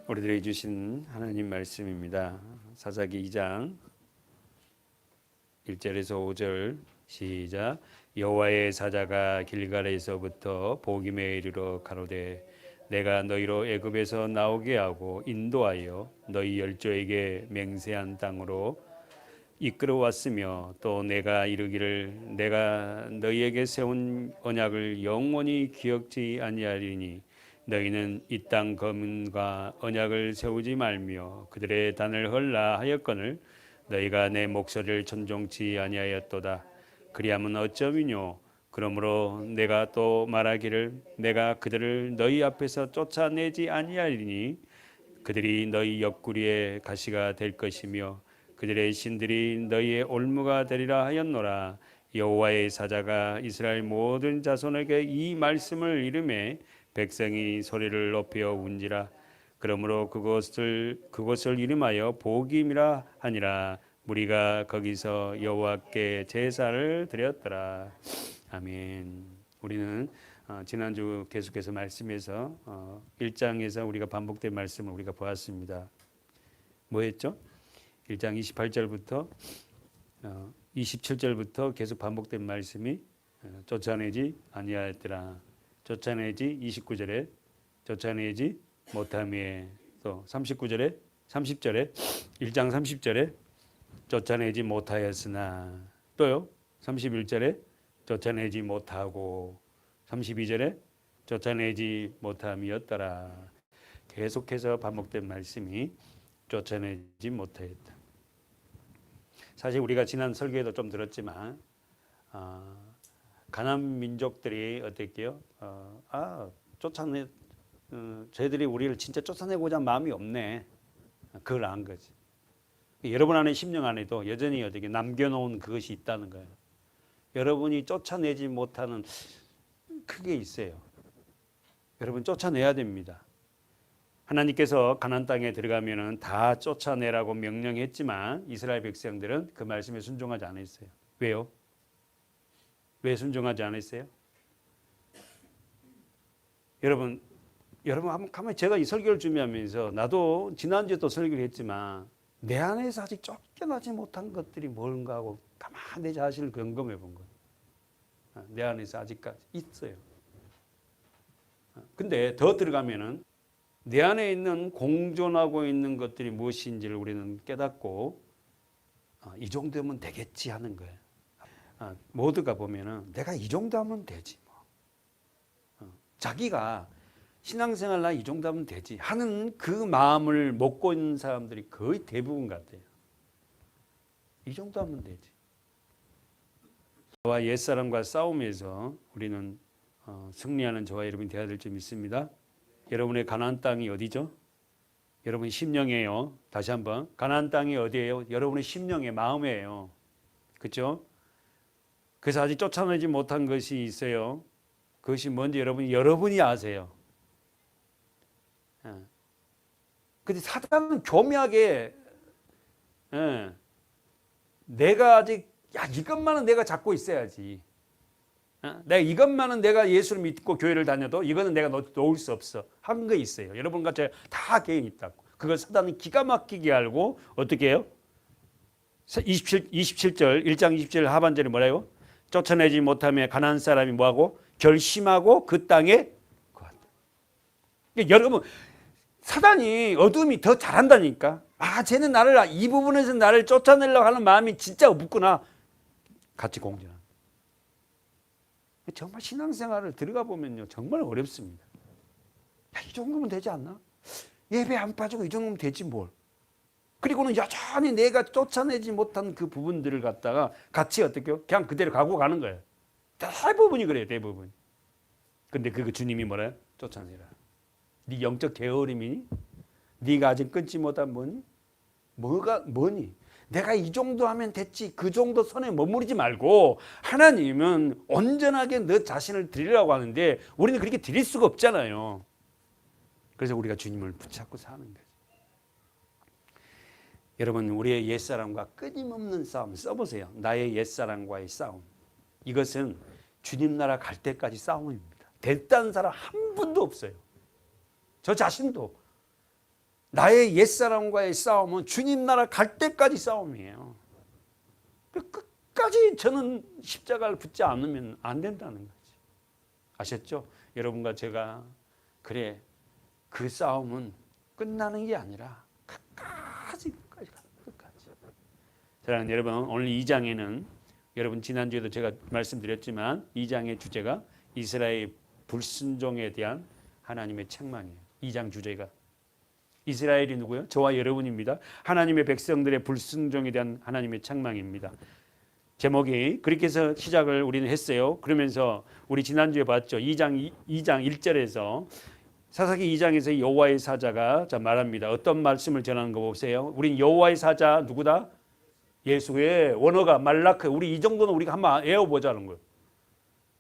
우리들에게 주신 하나님 말씀입니다. 사사기 2장 1절에서 5절 시작. 여호와의 사자가 길갈에서부터 보기메에 이르러 가로되 내가 너희로 애굽에서 나오게 하고 인도하여 너희 열조에게 맹세한 땅으로 이끌어왔으며 또 내가 이르기를 내가 너희에게 세운 언약을 영원히 기억지 아니하리니 너희는 이 땅 거민과 언약을 세우지 말며 그들의 단을 헐라 하였거늘 너희가 내 목소리를 천종치 아니하였도다. 그리하면 어쩌미뇨. 그러므로 내가 또 말하기를 내가 그들을 너희 앞에서 쫓아내지 아니하리니 그들이 너희 옆구리에 가시가 될 것이며 그들의 신들이 너희의 올무가 되리라 하였노라. 여호와의 사자가 이스라엘 모든 자손에게 이 말씀을 이르매 백성이 소리를 높여 운지라. 그러므로 그곳을 이름하여 보김이라 하니라. 무리가 거기서 여호와께 제사를 드렸더라. 아멘. 우리는 지난주 계속해서 말씀에서 1장에서 우리가 반복된 말씀을 우리가 보았습니다. 뭐였죠? 1장 28절부터 27절부터 계속 반복된 말씀이 쫓아내지 아니하였더라. 쫓아내지 29절에 쫓아내지 못함에 또 39절에 30절에 1장 30절에 쫓아내지 못하였으나 또요 31절에 쫓아내지 못하고 32절에 쫓아내지 못함이었더라. 계속해서 반복된 말씀이 쫓아내지 못하였다. 사실 우리가 지난 설교에도 좀 들었지만 가나안 민족들이 어땠게요? 쟤들이 우리를 진짜 쫓아내고자 마음이 없네. 그걸 안 거지. 여러분 안에 심령 안에도 여전히 어떻게 남겨놓은 그것이 있다는 거예요. 여러분이 쫓아내지 못하는 그게 있어요. 여러분 쫓아내야 됩니다. 하나님께서 가나안 땅에 들어가면은 다 쫓아내라고 명령했지만 이스라엘 백성들은 그 말씀에 순종하지 않았어요. 왜요? 왜 순종하지 않았어요? 여러분 한번 가만히 제가 이 설교를 준비하면서 나도 지난주에 또 설교를 했지만 내 안에서 아직 쫓겨나지 못한 것들이 뭔가 하고 가만히 내 자신을 점검해 본 거예요. 내 안에서 아직까지 있어요. 근데 더 들어가면은 내 안에 있는 공존하고 있는 것들이 무엇인지를 우리는 깨닫고 이 정도면 되겠지 하는 거예요. 모두가 보면은 내가 이 정도 하면 되지 뭐. 자기가 신앙생활 나 이 정도 하면 되지 하는 그 마음을 먹고 있는 사람들이 거의 대부분 같아요. 이 정도 하면 되지. 저와 옛사람과 싸움에서 우리는 승리하는 저와 여러분이 되어야 될 점 있습니다. 여러분의 가나안 땅이 어디죠? 여러분 심령이에요. 다시 한번 가나안 땅이 어디예요? 여러분의 심령의 마음이에요. 그렇죠? 그래서 아직 쫓아내지 못한 것이 있어요. 그것이 뭔지 여러분이 아세요. 근데 사단은 교묘하게 내가 아직 이것만은 내가 잡고 있어야지. 내가 이것만은 내가 예수를 믿고 교회를 다녀도 이거는 내가 놓을 수 없어. 한 거 있어요. 여러분과 제가 다 개인이 있다고. 그걸 사단은 기가 막히게 알고 어떻게 해요? 27절 1장 27절 하반절에 뭐라요? 쫓아내지 못하며 가나안 사람이 뭐하고? 결심하고 그 땅에 거한다. 그러니까 여러분 사단이 어둠이 더 잘한다니까. 쟤는 나를 이 부분에서 나를 쫓아내려고 하는 마음이 진짜 없구나. 같이 공존하는. 정말 신앙생활을 들어가 보면요 정말 어렵습니다. 이 정도면 되지 않나? 예배 안 빠지고 이 정도면 되지 뭘. 그리고는 여전히 내가 쫓아내지 못한 그 부분들을 갖다가 같이 어떻게 해요? 그냥 그대로 가고 가는 거예요. 대부분이 그래요. 대부분. 근데 그거 주님이 뭐래요? 쫓아내라. 네 영적 게으름이니? 네가 아직 끊지 못한 뭐니? 뭐니? 내가 이 정도 하면 됐지. 그 정도 선에 머무르지 말고 하나님은 온전하게 너 자신을 드리라고 하는데 우리는 그렇게 드릴 수가 없잖아요. 그래서 우리가 주님을 붙잡고 사는 거죠. 여러분 우리의 옛사람과 끊임없는 싸움 써보세요. 나의 옛사람과의 싸움. 이것은 주님 나라 갈 때까지 싸움입니다. 됐다는 사람 한 분도 없어요. 저 자신도 나의 옛사람과의 싸움은 주님 나라 갈 때까지 싸움이에요. 끝까지 저는 십자가를 붙지 않으면 안 된다는 거지. 아셨죠? 여러분과 제가 그래 그 싸움은 끝나는 게 아니라 끝까지 가는 끝까지. 사랑하는 여러분, 오늘 2장에는 여러분 지난주에도 제가 말씀드렸지만 2장의 주제가 이스라엘 불순종에 대한 하나님의 책망이에요. 2장 주제가 이스라엘이 누구요? 저와 여러분입니다. 하나님의 백성들의 불순종에 대한 하나님의 책망입니다. 제목이 그렇게 해서 시작을 우리는 했어요. 그러면서 우리 지난주에 봤죠. 2장 1절에서 사사기 2장에서 여호와의 사자가 말합니다. 어떤 말씀을 전하는 거 보세요. 우린 여호와의 사자 누구다? 예수의 원어가 말라크. 우리 이 정도는 우리가 한번 외워보자는 거예요.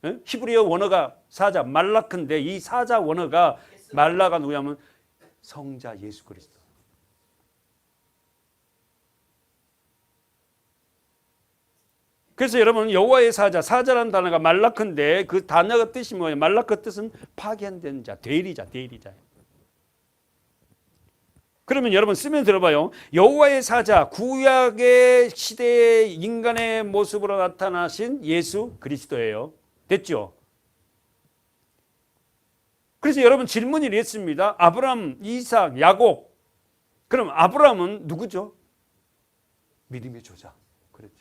에? 히브리어 원어가 사자 말라크인데 이 사자 원어가 말라가 누구냐면 성자 예수 그리스도. 그래서 여러분 여호와의 사자라는 단어가 말라크인데 그 단어가 뜻이 뭐예요? 말라크 뜻은 파견된 자, 대리자. 그러면 여러분 쓰면 들어봐요. 여호와의 사자, 구약의 시대의 인간의 모습으로 나타나신 예수 그리스도예요. 됐죠? 그래서 여러분 질문이 이랬습니다. 아브라함, 이삭, 야곱. 그럼 아브라함은 누구죠? 믿음의 조상. 그렇지.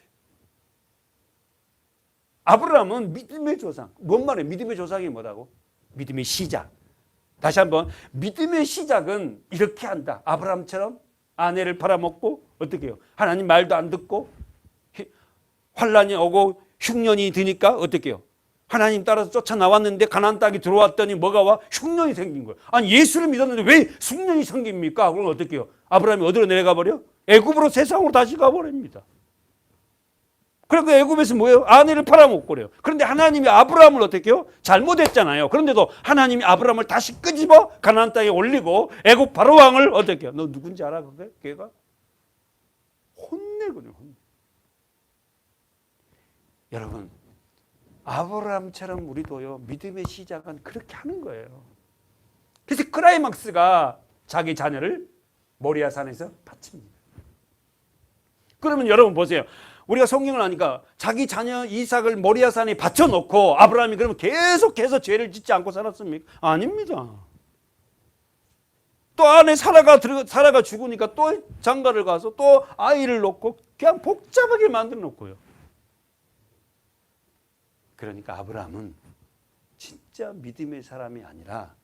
아브라함은 믿음의 조상. 뭔 말이에요? 믿음의 조상이 뭐라고? 믿음의 시작. 다시 한번 믿음의 시작은 이렇게 한다. 아브라함처럼 아내를 팔아먹고 어떻게 해요? 하나님 말도 안 듣고 환란이 오고 흉년이 드니까 어떻게 해요? 하나님 따라서 쫓아나왔는데 가나안 땅에 들어왔더니 뭐가 와? 흉년이 생긴 거예요. 아니 예수를 믿었는데 왜 흉년이 생깁니까? 그럼 어떻게 해요? 아브라함이 어디로 내려가 버려? 애굽으로 세상으로 다시 가버립니다. 그래서 애굽에서 뭐예요? 아내를 팔아먹고 그래요. 그런데 하나님이 아브라함을 어떻게 해요? 잘못했잖아요. 그런데도 하나님이 아브라함을 다시 끄집어 가나안 땅에 올리고 애굽 바로 왕을 어떻게 해요? 너 누군지 알아? 그게? 걔가? 혼내거든요. 여러분 아브라함처럼 우리도요 믿음의 시작은 그렇게 하는 거예요. 그래서 크라이막스가 자기 자녀를 모리아 산에서 바칩니다. 그러면 여러분 보세요. 우리가 성경을 아니까 자기 자녀 이삭을 모리아 산에 바쳐놓고 아브라함이 그러면 계속해서 죄를 짓지 않고 살았습니까? 아닙니다. 또 안에 사라가 죽으니까 또 장가를 가서 또 아이를 놓고 그냥 복잡하게 만들어 놓고요. 그러니까 아브라함은 진짜 믿음의 사람이 아니라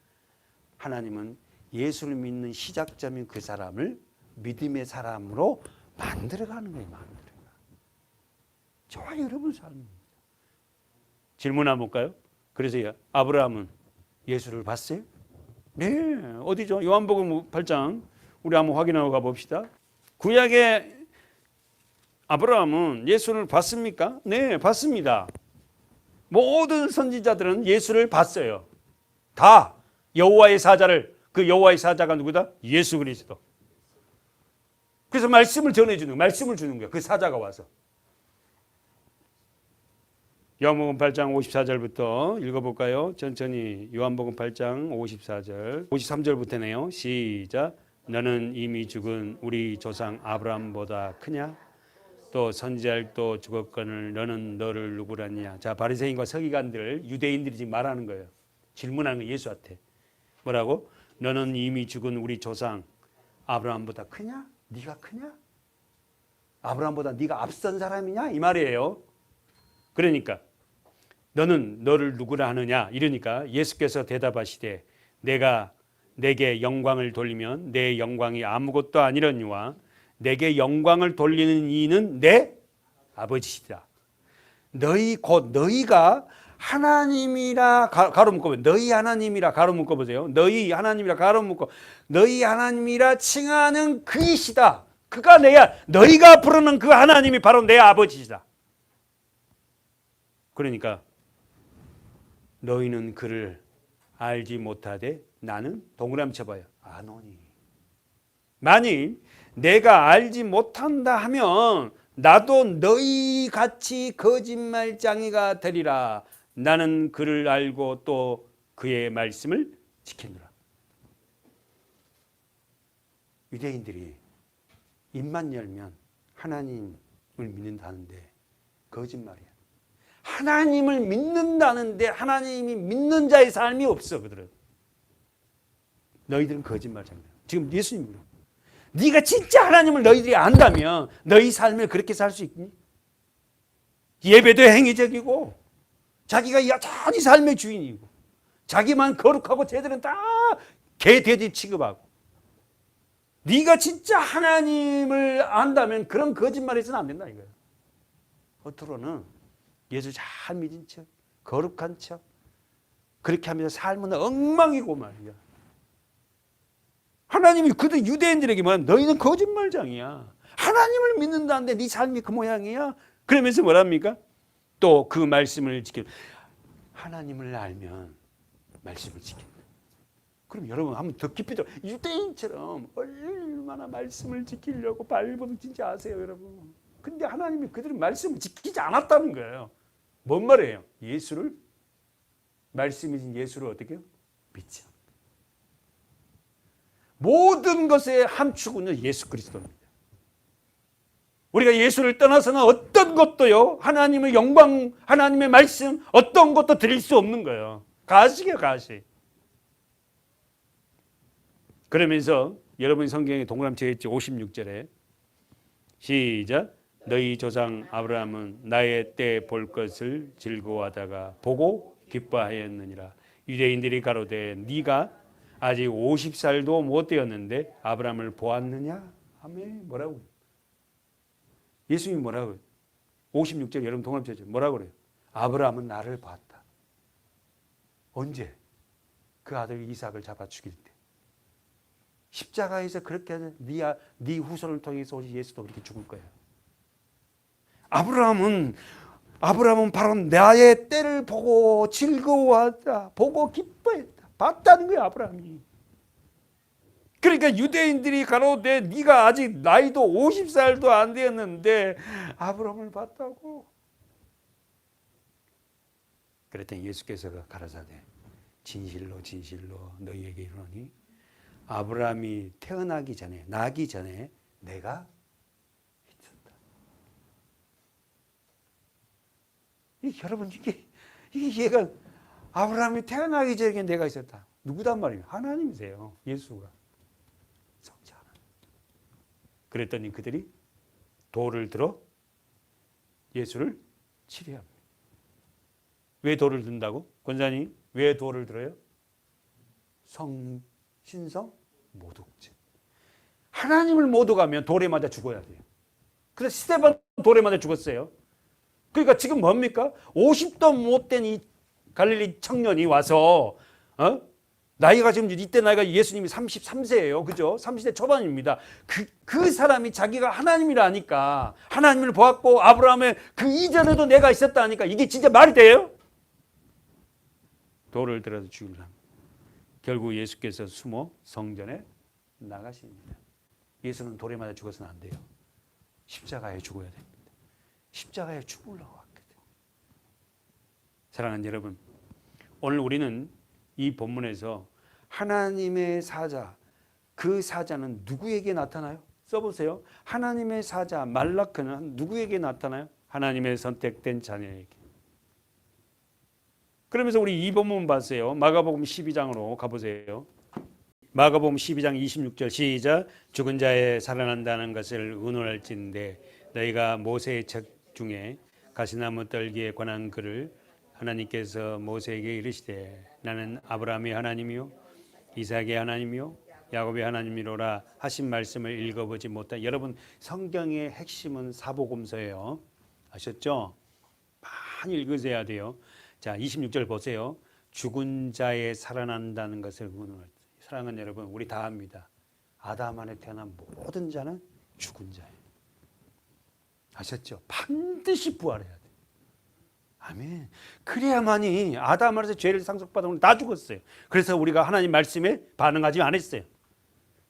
하나님은 예수를 믿는 시작점인 그 사람을 믿음의 사람으로 만들어가는 거예요. 저와 여러분 삶입니다. 질문 한번 볼까요? 그래서 아브라함은 예수를 봤어요? 네. 어디죠? 요한복음 8장 우리 한번 확인하고 가봅시다. 구약의 아브라함은 예수를 봤습니까? 네, 봤습니다. 모든 선지자들은 예수를 봤어요. 다 여호와의 사자를, 그 여호와의 사자가 누구다? 예수 그리스도. 그래서 말씀을 전해주는, 말씀을 주는 거예요. 그 사자가 와서. 요한복음 8장 54절부터 읽어볼까요? 천천히. 요한복음 8장 54절 53절부터네요. 시작. 너는 이미 죽은 우리 조상 아브라함보다 크냐? 또 선지자들도 죽었거늘 너는 너를 누구라냐? 자, 바리새인과 서기관들, 유대인들이 지금 말하는 거예요. 질문하는 거예요. 예수한테. 뭐라고? 너는 이미 죽은 우리 조상 아브라함보다 크냐? 네가 크냐? 아브라함보다 네가 앞선 사람이냐? 이 말이에요. 그러니까 너는 너를 누구라 하느냐? 이러니까 예수께서 대답하시되 내가 내게 영광을 돌리면 내 영광이 아무것도 아니려니와 내게 영광을 돌리는 이는 내 아버지시다. 너희 곧 너희가 하나님이라 가로 묶어 보세요. 너희 하나님이라 가로 묶어 보세요. 너희 하나님이라 가로 묶고 너희 하나님이라 칭하는 그이시다. 그가 내야. 너희가 부르는 그 하나님이 바로 내 아버지시다. 그러니까 너희는 그를 알지 못하되 나는 동그라미 쳐봐요. 아노니. 만일 내가 알지 못한다 하면 나도 너희 같이 거짓말쟁이가 되리라. 나는 그를 알고 또 그의 말씀을 지키노라. 유대인들이 입만 열면 하나님을 믿는다는데 거짓말이야. 하나님을 믿는다는데 하나님이 믿는 자의 삶이 없어. 그들은. 너희들은 거짓말장이야. 지금 예수님으로. 네가 진짜 하나님을 너희들이 안다면 너희 삶을 그렇게 살 수 있니? 예배도 행위적이고 자기가 여전히 삶의 주인이고 자기만 거룩하고 쟤들은 다 개돼지 취급하고 네가 진짜 하나님을 안다면 그런 거짓말해서는 안 된다 이거야. 겉으로는 예수 잘 믿은 척 거룩한 척 그렇게 하면서 삶은 엉망이고 말이야. 하나님이 그들 유대인들에게 말하면 너희는 거짓말장이야. 하나님을 믿는다는데 네 삶이 그 모양이야. 그러면서 뭐랍니까? 또 그 말씀을 지켜. 하나님을 알면 말씀을 지킨다. 그럼 여러분 한번 더 깊이 들어. 유대인처럼 얼마나 말씀을 지키려고 발버둥 진지 아세요 여러분. 근데 하나님이 그들은 말씀을 지키지 않았다는 거예요. 뭔 말이에요? 예수를 말씀이신 예수를 어떻게 해요? 믿지 않는다. 모든 것의 함축은 예수 그리스도입니다. 우리가 예수를 떠나서는 어떤 것도요, 하나님의 영광, 하나님의 말씀, 어떤 것도 드릴 수 없는 거예요. 가식이에요, 가식. 그러면서 여러분이 성경에 동그라미 쳐 56절에 시작. 너희 조상 아브라함은 나의 때 볼 것을 즐거워하다가 보고 기뻐하였느니라. 유대인들이 가로되 네가 아직 50살도 못 되었는데 아브라함을 보았느냐? 아멘. 뭐라고? 예수님이 뭐라고요? 56절 여러분 동그라미 쳐줘. 뭐라고 그래요? 아브라함은 나를 봤다. 언제? 그 아들 이삭을 잡아 죽일 때. 십자가에서 그렇게 하는 네 후손을 통해서 오직 예수도 그렇게 죽을 거예요. 아브라함은 바로 나의 때를 보고 즐거워하다. 보고 기뻐했다. 봤다는 거예요, 아브라함이. 그러니까 유대인들이 가로되 네가 아직 나이도 50살도 안 되었는데 아브라함을 봤다고. 그랬더니 예수께서 가라사대 진실로 진실로 너희에게 이르노니 아브라함이 태어나기 전에 나기 전에 내가 있었다. 여러분 이게 얘가 아브라함이 태어나기 전에 내가 있었다. 누구단 말이에요? 하나님이세요. 예수가. 성자 하나님. 그랬더니 그들이 돌을 들어 예수를 치려합니다. 왜 돌을 든다고? 권사님 왜 돌을 들어요? 신성 모독죄. 하나님을 모독하면 돌에 맞아 죽어야 돼요. 그래서 스데반 돌에 맞아 죽었어요. 그러니까 지금 뭡니까? 50도 못 된 이 갈릴리 청년이 와서 나이가 지금 이때 나이가 예수님이 33세예요. 그죠? 30대 초반입니다. 그 사람이 자기가 하나님이라 하니까 하나님을 보았고 아브라함의 그 이전에도 내가 있었다 하니까 이게 진짜 말이 돼요? 돌을 들어서 죽이려 합니다. 결국 예수께서 숨어 성전에 나가십니다. 예수는 돌에 맞아 죽어서는 안 돼요. 십자가에 죽어야 됩니다. 십자가에 죽으려고 왔거든요. 사랑하는 여러분, 오늘 우리는 이 본문에서 하나님의 사자, 그 사자는 누구에게 나타나요? 써보세요. 하나님의 사자 말라크는 누구에게 나타나요? 하나님의 선택된 자녀에게. 그러면서 우리 이 본문 봤어요. 마가복음 12장으로 가보세요. 마가복음 12장 26절 시작. 죽은 자의 살아난다는 것을 의논할진대 너희가 모세의 책 중에 가시나무 떨기에 관한 글을 하나님께서 모세에게 이르시되 나는 아브라함의 하나님이요 이삭의 하나님이요 야곱의 하나님이로라 하신 말씀을 읽어보지 못한. 여러분 성경의 핵심은 사복음서예요. 아셨죠? 많이 읽으셔야 돼요. 자 26절 보세요. 죽은 자의 살아난다는 것을 의논할. 사랑하는 여러분 우리 다 압니다. 아담 안에 태어난 모든 자는 죽은 자예요. 아셨죠? 반드시 부활해야 돼요. 아멘. 그래야만이 아담 안에서 죄를 상속받은 다 죽었어요. 그래서 우리가 하나님 말씀에 반응하지 않았어요.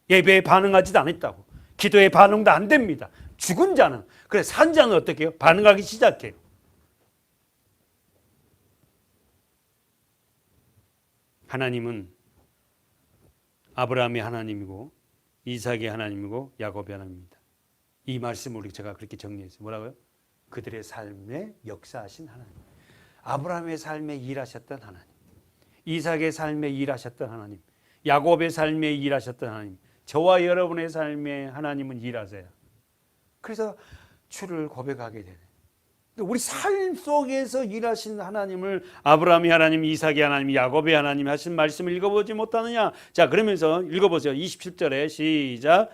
예배에 반응하지도 않았다고. 기도에 반응도 안 됩니다. 죽은 자는. 그래 산 자는 어떻게 해요? 반응하기 시작해요. 하나님은 아브라함의 하나님이고 이삭의 하나님이고 야곱의 하나님입니다. 이 말씀을 제가 그렇게 정리했어요. 뭐라고요? 그들의 삶에 역사하신 하나님. 아브라함의 삶에 일하셨던 하나님. 이삭의 삶에 일하셨던 하나님. 야곱의 삶에 일하셨던 하나님. 저와 여러분의 삶에 하나님은 일하세요. 그래서 주를 고백하게 되네. 우리 삶 속에서 일하신 하나님을 아브라함의 하나님, 이삭의 하나님, 야곱의 하나님 하신 말씀을 읽어보지 못하느냐? 자, 그러면서 읽어보세요. 27절에 시작.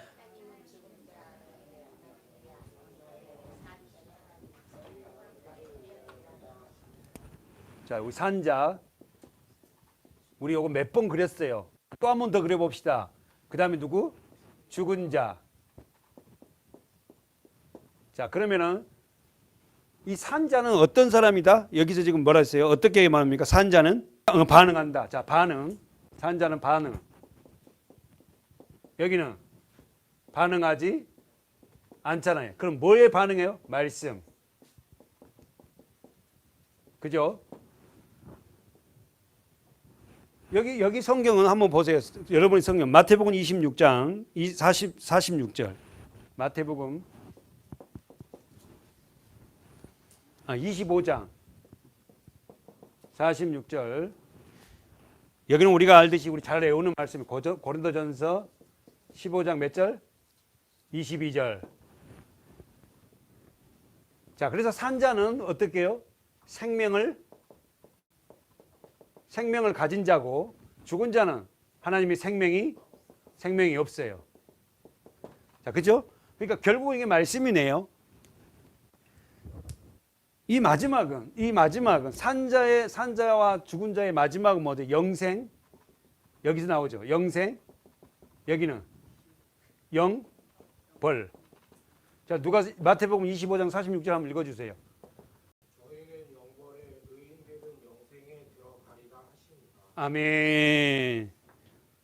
자, 우리 산자. 우리 요거 몇 번 그렸어요. 또 한 번 더 그려봅시다. 그 다음에 누구? 죽은 자. 자, 그러면은 이 산자는 어떤 사람이다? 여기서 지금 뭐라 했어요? 어떻게 말합니까? 산자는 반응한다. 자, 반응. 산자는 반응. 여기는 반응하지 않잖아요. 그럼 뭐에 반응해요? 말씀. 그죠? 여기 성경은 한번 보세요. 여러분의 성경 마태복음 26장 46절. 마태복음 25장 46절. 여기는 우리가 알듯이 우리 잘 외우는 말씀이 고린도전서 15장 몇 절? 22절. 자, 그래서 산자는 어떻게 해요? 생명을 가진 자고, 죽은 자는 하나님의 생명이 없어요. 자, 그죠? 그러니까 결국 이게 말씀이네요. 이 마지막은 산자와 죽은 자의 마지막은 뭐죠? 영생. 여기서 나오죠. 영생. 여기는 영벌. 자, 누가 마태복음 25장 46절 한번 읽어주세요. 저희는 영벌에 의인들은 영생에 들어가리라 하십니다. 아멘.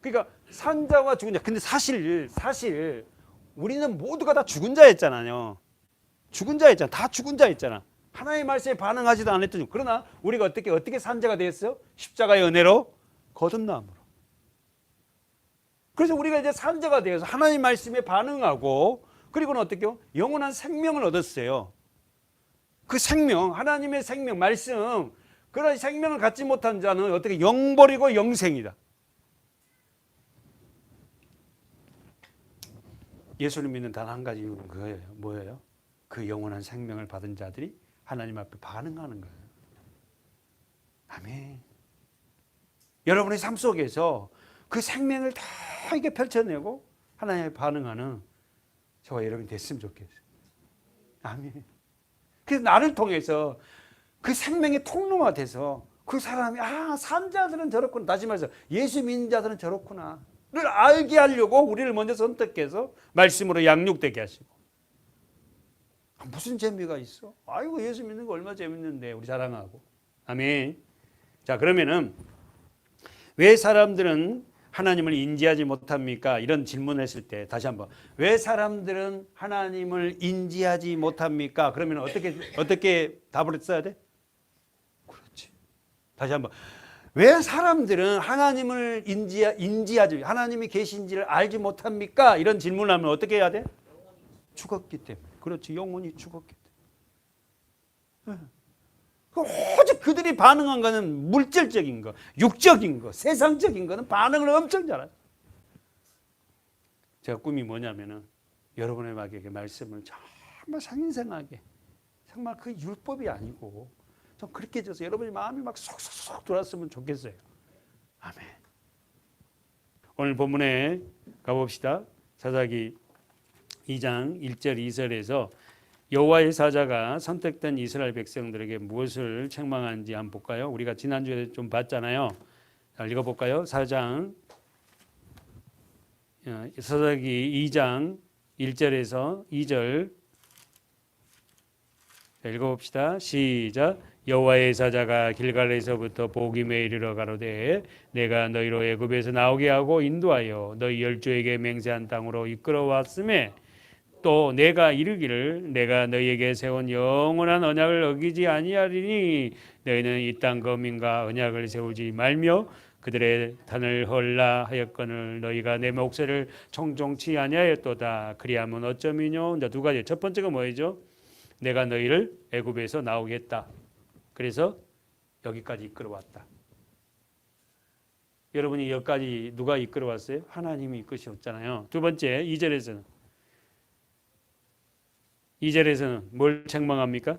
그러니까 산자와 죽은 자. 근데 사실 우리는 모두가 다 죽은 자였잖아요. 죽은 자였잖아. 다 죽은 자였잖아. 하나님의 말씀에 반응하지도 않았더니, 그러나 우리가 어떻게 산자가 되었어요? 십자가의 은혜로 거듭남으로. 그래서 우리가 이제 산자가 되어서 하나님 말씀에 반응하고, 그리고는 어떻게요? 영원한 생명을 얻었어요. 그 생명, 하나님의 생명, 말씀, 그런 생명을 갖지 못한 자는 어떻게 영벌이고 영생이다. 예수를 믿는 단 한 가지 이유는 그거예요. 뭐예요? 그 영원한 생명을 받은 자들이 하나님 앞에 반응하는 거예요. 아멘. 여러분의 삶 속에서 그 생명을 다 이게 펼쳐내고 하나님에 반응하는 저와 여러분이 됐으면 좋겠어요. 아멘. 그래서 나를 통해서 그 생명의 통로가 돼서 그 사람이 산자들은 저렇구나. 다시 말해서 예수 믿는 자들은 저렇구나를 알게 하려고 우리를 먼저 선택해서 말씀으로 양육되게 하시고. 무슨 재미가 있어? 아이고, 예수 믿는 거 얼마나 재밌는데 우리 자랑하고. 아멘. 자, 그러면은 왜 사람들은 하나님을 인지하지 못합니까? 이런 질문을 했을 때 다시 한번, 왜 사람들은 하나님을 인지하지 못합니까? 그러면 어떻게 답을 써야 돼? 그렇지. 다시 한번, 왜 사람들은 하나님을 인지하지, 하나님이 계신지를 알지 못합니까? 이런 질문을 하면 어떻게 해야 돼? 죽었기 때문에. 그렇지, 영혼이 죽었기 때문에. 오직 그들이 반응한 거는 물질적인 거, 육적인 거, 세상적인 거는 반응을 엄청 잘해요. 제가 꿈이 뭐냐면은 여러분의 막에게 말씀을 정말 상인생하게, 정말 그 율법이 아니고 좀 그렇게 해줘서 여러분의 마음이 막 쏙쏙쏙 돌았으면 좋겠어요. 아멘. 오늘 본문에 가봅시다. 사사기 2장 1절 2절에서 여호와의 사자가 선택된 이스라엘 백성들에게 무엇을 책망한지 한번 볼까요? 우리가 지난주에 좀 봤잖아요. 자, 읽어볼까요? 사사기 2장 1절에서 2절 읽어봅시다. 시작. 여호와의 사자가 길갈에서부터 보김에 이르러 가로되 내가 너희로 애굽에서 나오게 하고 인도하여 너희 열조에게 맹세한 땅으로 이끌어왔음에 또 내가 이르기를 내가 너희에게 세운 영원한 언약을 어기지 아니하리니 너희는 이 땅 거민과 언약을 세우지 말며 그들의 단을 헐라 하였거늘 너희가 내 목소리를 청종치 아니하였도다. 그리하면 어쩌미뇨. 두 가지. 첫 번째가 뭐죠? 내가 너희를 애굽에서 나오게 했다. 그래서 여기까지 이끌어왔다. 여러분이 여기까지 누가 이끌어왔어요? 하나님이 이끄셨잖아요. 두 번째 2절에서는 뭘 책망합니까?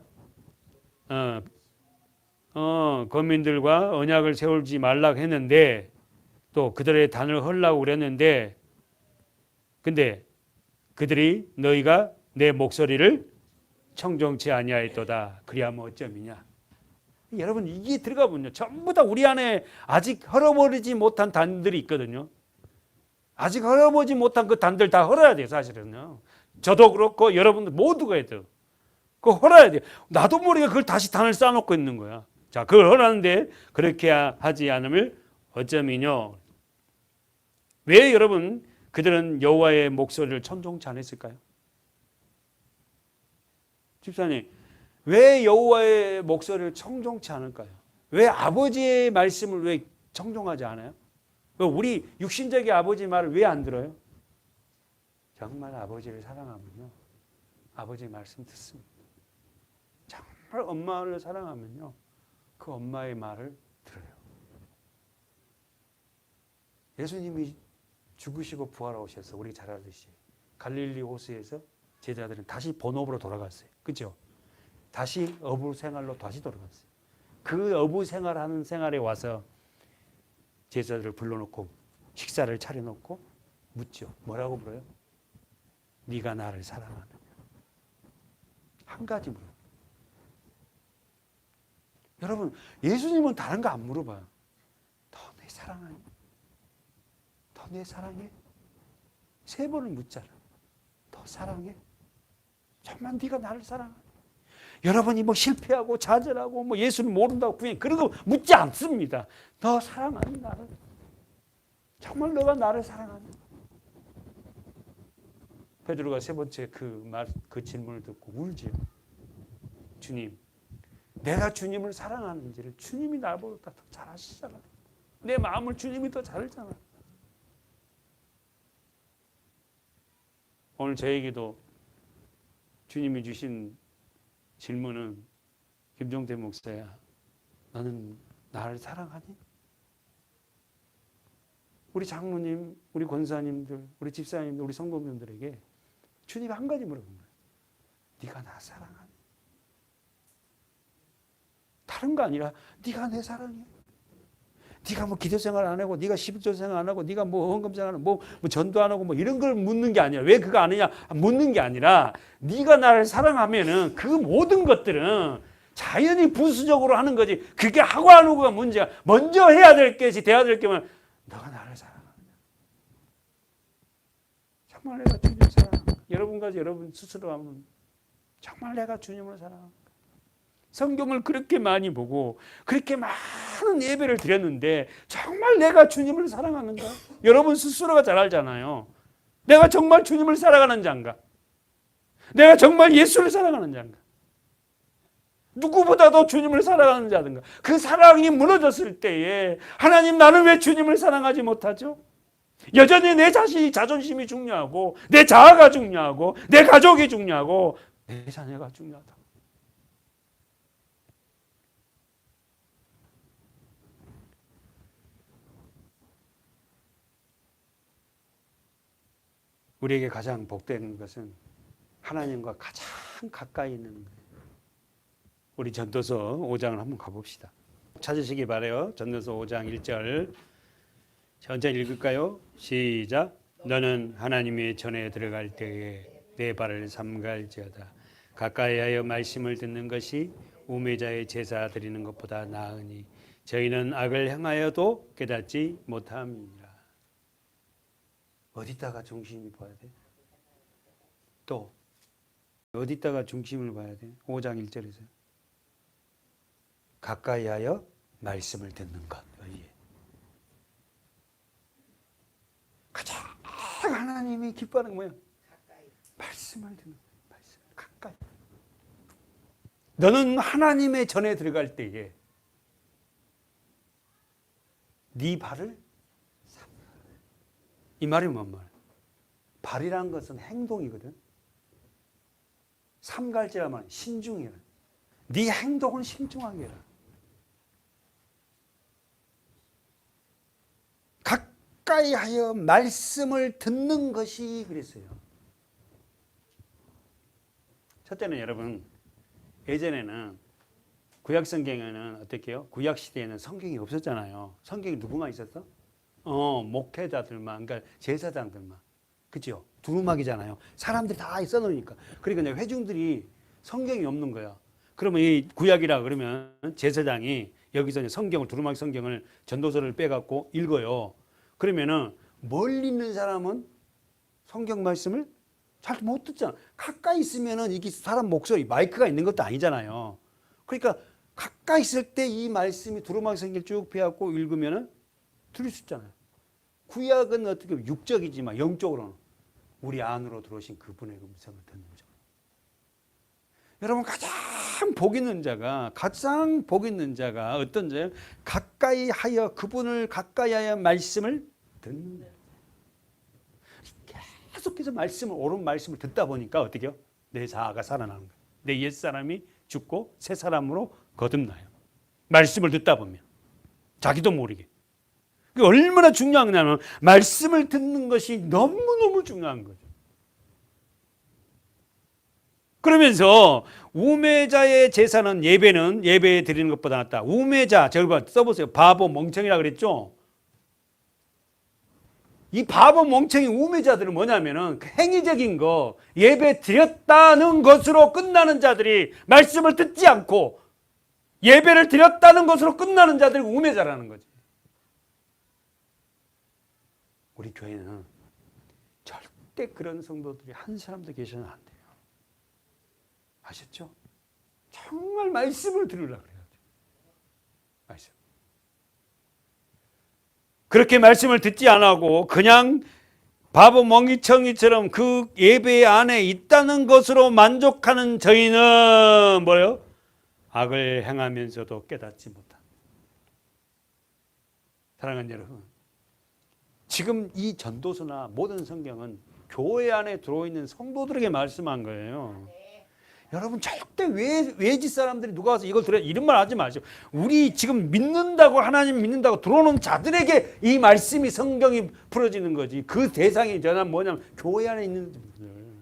거민들과 언약을 세우지 말라고 했는데 또 그들의 단을 헐라고 그랬는데 근데 그들이 너희가 내 목소리를 청종치 아니하였도다. 그리하면 어쩌미냐. 여러분 이게 들어가 보면요. 전부 다 우리 안에 아직 헐어버리지 못한 단들이 있거든요. 아직 헐어버리지 못한 그 단들 다 헐어야 돼요. 사실은요. 저도 그렇고 여러분들 모두가 해야 돼요. 그거 헐어야 돼요. 나도 모르게 그걸 다시 단을 쌓아놓고 있는 거야. 자, 그걸 헐었는데 그렇게 하지 않으면 어쩌미뇨. 왜 여러분 그들은 여호와의 목소리를 청종치 않았을까요? 집사님, 왜 여호와의 목소리를 청종치 않을까요? 왜 아버지의 말씀을 왜 청종하지 않아요? 왜 우리 육신적인 아버지 말을 왜 안 들어요? 정말 아버지를 사랑하면요, 아버지 말씀 듣습니다. 정말 엄마를 사랑하면요, 그 엄마의 말을 들어요. 예수님이 죽으시고 부활하셔서 우리 잘 알듯이 갈릴리 호수에서 제자들은 다시 본업으로 돌아갔어요. 그렇죠? 다시 어부 생활로 다시 돌아갔어요. 그 어부 생활하는 생활에 와서 제자들을 불러놓고 식사를 차려놓고 묻죠. 뭐라고 물어요? 네가 나를 사랑하느냐? 한 가지 물어요. 여러분, 예수님은 다른 거 안 물어봐요. 너 내 사랑하니? 너 내 사랑해? 3번을 묻잖아. 너 사랑해? 정말 네가 나를 사랑하니? 여러분이 뭐 실패하고 좌절하고 뭐 예수를 모른다고 그냥 그런 거 묻지 않습니다. 너 사랑하니 나를? 정말 너가 나를 사랑하니? 베드로가 3번째 그 질문을 듣고 울지요. 주님, 내가 주님을 사랑하는지를 주님이 나보다 더 잘 아시잖아. 내 마음을 주님이 더 잘 알잖아. 오늘 저에게도 주님이 주신 질문은 김종태 목사야, 너는 나를 사랑하니? 우리 장로님, 우리 권사님들, 우리 집사님들, 우리 성도님들에게 주님이 한 가지 물어본 거예요. 네가 나 사랑하니? 다른 거 아니라 네가 내 사랑해? 네가 뭐 기도 생활 안 하고, 네가 11조 생활 안 하고, 네가 뭐 헌금 생활 안 하고, 뭐 전도 안 하고, 뭐 이런 걸 묻는 게 아니라, 왜 그거 안 하냐 묻는 게 아니라, 네가 나를 사랑하면은 그 모든 것들은 자연히 부수적으로 하는 거지. 그게 하고 안 하고가 문제야. 먼저 해야 될 것이 돼야 될 게면 너가 나를 사랑하느냐? 정말 내가 주님을 사랑하는가? 여러분과 여러분 스스로 하면 정말 내가 주님을 사랑하는가? 성경을 그렇게 많이 보고 그렇게 많은 예배를 드렸는데 정말 내가 주님을 사랑하는가? 여러분 스스로가 잘 알잖아요. 내가 정말 주님을 사랑하는 자인가? 내가 정말 예수를 사랑하는 자인가? 누구보다도 주님을 사랑하는 자인가? 그 사랑이 무너졌을 때에 하나님, 나는 왜 주님을 사랑하지 못하죠? 여전히 내 자존심이 중요하고, 내 자아가 중요하고, 내 가족이 중요하고, 내 자녀가 중요하다. 우리에게 가장 복된 것은 하나님과 가장 가까이 있는 거예요. 우리 전도서 5장을 한번 가봅시다. 찾으시기 바라요. 전도서 5장 1절 천천히 읽을까요? 시작. 너는 하나님의 전에 들어갈 때에 내 발을 삼갈지어다. 가까이하여 말씀을 듣는 것이 우매자의 제사 드리는 것보다 나으니 저희는 악을 행하여도 깨닫지 못함이니라. 어디다가 중심이 봐야 돼? 또 어디다가 중심을 봐야 돼? 5장 1절에서 가까이하여 말씀을 듣는 것. 가장 하나님이 기뻐하는 게 뭐야? 말씀을 듣는 거야. 말씀 가까이. 너는 하나님의 전에 들어갈 때에 네 발을 삼가라. 이 말이 뭔 말? 발이라는 것은 행동이거든. 삼갈지라면 신중해라. 네 행동은 신중하게 해라. 가까이 하여 말씀을 듣는 것이 그랬어요. 첫째는 여러분, 예전에는 구약 성경에는 어떻게 해요? 구약 시대에는 성경이 없었잖아요. 성경이 누구만 있었어? 목회자들만, 그러니까 제사장들만. 그죠? 두루마기잖아요. 사람들이 다 써놓으니까. 그러니까 이제 회중들이 성경이 없는 거야. 그러면 이 구약이라 그러면 제사장이 여기서 이제 성경을, 두루마기 성경을, 전도서를 빼갖고 읽어요. 그러면은 멀리 있는 사람은 성경 말씀을 잘 못 듣잖아. 가까이 있으면은 이게 사람 목소리, 마이크가 있는 것도 아니잖아요. 그러니까 가까이 있을 때 이 말씀이 두루마기 성경을 쭉 펴갖고 읽으면은 들을 수 있잖아요. 구약은 어떻게 육적이지만 영적으로는 우리 안으로 들어오신 그분의 음성을 듣는 거죠. 여러분, 가장 복 있는 자가 어떤 자예요? 가까이 하여, 그분을 가까이 하여 말씀을 듣는 거예요. 계속해서 옳은 말씀을 듣다 보니까 어떻게 해요? 내 자아가 살아나는 거예요. 내 옛사람이 죽고 새 사람으로 거듭나요. 말씀을 듣다 보면 자기도 모르게. 그게 얼마나 중요하냐면 말씀을 듣는 것이 너무너무 중요한 거죠. 그러면서 우매자의 제사는 예배에 드리는 것보다 낫다. 우매자, 저기 써보세요. 바보, 멍청이라 그랬죠. 이 바보, 멍청이, 우매자들은 뭐냐면은 행위적인 거, 예배 드렸다는 것으로 끝나는 자들이 말씀을 듣지 않고 예배를 드렸다는 것으로 끝나는 자들이 우매자라는 거지. 우리 교회는 절대 그런 성도들이 한 사람도 계셔는 안 돼요. 아셨죠? 정말 말씀을 들으려고 그래요. 말씀. 그렇게 말씀을 듣지 않고 그냥 바보 멍이청이처럼 그 예배 안에 있다는 것으로 만족하는 저희는 뭐예요? 악을 행하면서도 깨닫지 못한. 사랑하는 여러분, 지금 이 전도서나 모든 성경은 교회 안에 들어있는 성도들에게 말씀한 거예요. 여러분, 절대 외지 사람들이 누가 와서 이걸 들어야 이런 말 하지 마시고, 우리 지금 믿는다고, 하나님 믿는다고 들어오는 자들에게 이 말씀이, 성경이 풀어지는 거지. 그 대상이 저는 뭐냐면 교회 안에 있는 분들.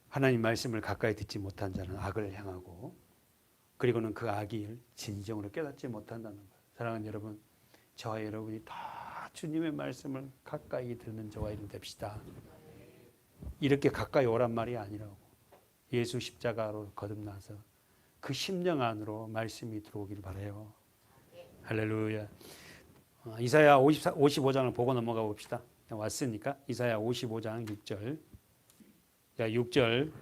하나님 말씀을 가까이 듣지 못한 자는 악을 행하고, 그리고는 그 악이 진정으로 깨닫지 못한다는 거예요. 사랑하는 여러분, 저와 여러분이 다 주님의 말씀을 가까이 듣는 저와 여러분 됩시다. 이렇게 가까이 오란 말이 아니라고. 예수 십자가로 거듭나서 그 심령 안으로 말씀이 들어오길 바라요. 할렐루야. 이사야 55장을 보고 넘어가 봅시다. 왔으니까 이사야 55장 6절. 자, 6절.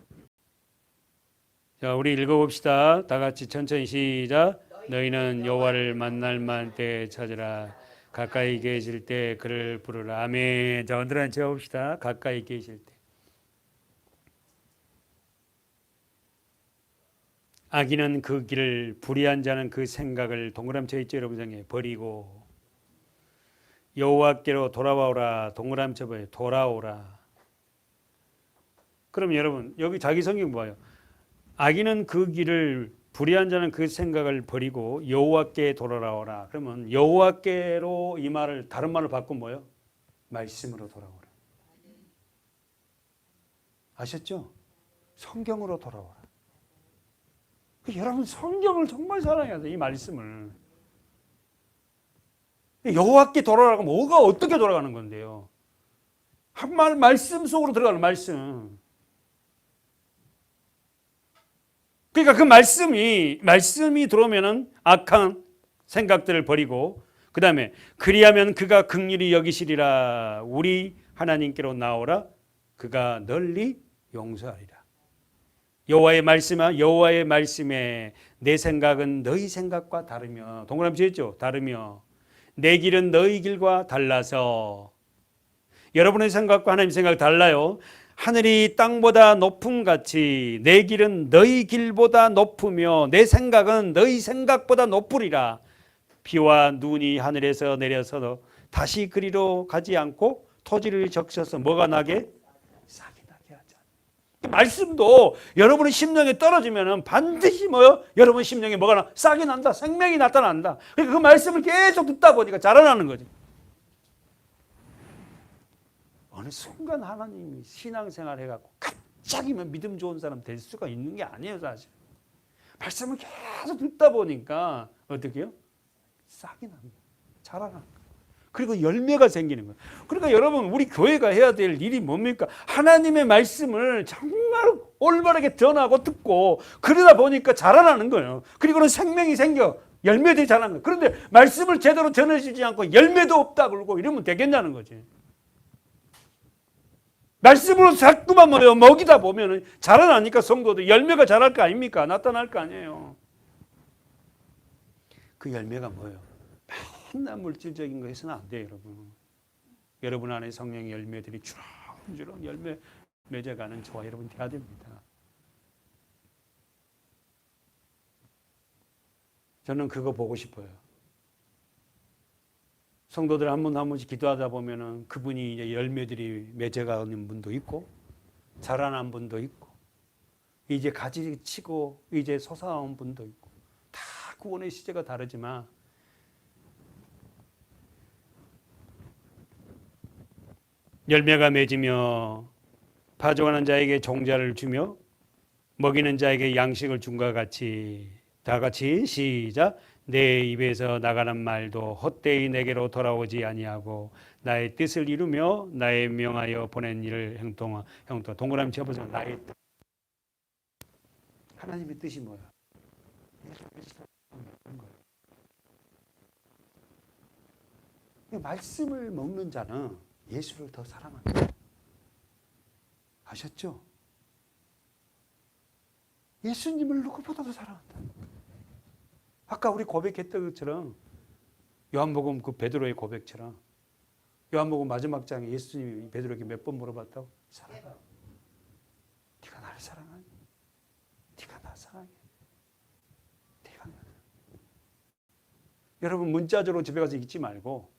자, 우리 읽어봅시다. 다 같이 천천히 시작. 너희는 여호와를 만날 때 찾으라. 가까이 계실 때 그를 부르라. 아멘. 자, 언더라인 채워봅시다. 가까이 계실 때. 악인은 그 길을, 불의한 자는 그 생각을, 동그라미 쳐 있죠 여러분, 생에 버리고 여호와께로 돌아오라. 동그라미 쳐봐요. 돌아오라. 그럼 여러분, 여기 자기 성경 봐요. 악인은 그 길을, 불의한 자는 그 생각을 버리고 여호와께 돌아오라. 그러면 여호와께로, 이 말을 다른 말로 바꾸면 뭐예요? 말씀으로 돌아오라. 아셨죠? 성경으로 돌아오라. 여러분, 성경을 정말 사랑해야 돼. 이 말씀을. 여호와께 돌아가면 뭐가 어떻게 돌아가는 건데요? 한 말씀 속으로 들어가는 말씀. 그러니까 그 말씀이 들어오면은 악한 생각들을 버리고, 그 다음에 그리하면 그가 긍휼히 여기시리라. 우리 하나님께로 나오라. 그가 널리 용서하리라. 여호와의 말씀에 내 생각은 너희 생각과 다르며, 동그라미 치셨죠? 다르며 내 길은 너희 길과 달라서. 여러분의 생각과 하나님의 생각이 달라요. 하늘이 땅보다 높음 같이 내 길은 너희 길보다 높으며 내 생각은 너희 생각보다 높으리라. 비와 눈이 하늘에서 내려서 다시 그리로 가지 않고 토지를 적셔서 뭐가 나게? 싹이 나게 하자. 말씀도 여러분의 심령에 떨어지면 반드시 뭐요? 여러분 심령에 뭐가 나? 싹이 난다. 생명이 나타난다. 그러니까 그 말씀을 계속 듣다 보니까 자라나는 거죠. 어느 순간 하나님이 신앙생활 해갖고 갑자기면 믿음 좋은 사람 될 수가 있는 게 아니에요, 사실. 말씀을 계속 듣다 보니까 어떻게 해요? 싹이 납니다. 자라납니다. 그리고 열매가 생기는 거예요. 그러니까 여러분, 우리 교회가 해야 될 일이 뭡니까? 하나님의 말씀을 정말 올바르게 전하고 듣고 그러다 보니까 자라나는 거예요. 그리고는 생명이 생겨 열매들이 자라는 거예요. 그런데 말씀을 제대로 전해주지 않고 열매도 없다 그러고 이러면 되겠냐는 거지. 말씀으로 자꾸만 뭐예요? 먹이다 보면 자라나니까 성도도 열매가 자랄 거 아닙니까? 나타날 거 아니에요. 그 열매가 뭐예요? 맨날 물질적인 거 해서는 안 돼요, 여러분. 여러분 안에 성령의 열매들이 주렁주렁 열매 맺어가는 저와 여러분 돼야 됩니다. 저는 그거 보고 싶어요. 성도들 한 번 한 번씩 기도하다 보면은 그분이 이제 열매들이 맺어가는 분도 있고 자라난 분도 있고 이제 가지 치고 이제 솟아온 분도 있고 다 구원의 시제가 다르지만 열매가 맺으며 파종하는 자에게 종자를 주며 먹이는 자에게 양식을 준 것 같이 다 같이 시작. 내 입에서 나가는 말도 헛되이 내게로 돌아오지 아니하고 나의 뜻을 이루며 나의 명하여 보낸 일을 형통 동그라미 쳐보세요. 나의 뜻. 하나님의 뜻이 뭐야? 말씀을 먹는 자는 예수를 더 사랑한다. 아셨죠? 예수님을 누구보다도 사랑한다. 아까 우리 고백했던 것처럼 요한복음 그 베드로의 고백처럼 요한복음 마지막 장에 예수님이 베드로에게 몇 번 물어봤다고? 사랑해. 네가 나를 사랑하니? 네가 나 사랑해. 네가 나를. 여러분 문자적으로 집에 가서 읽지 말고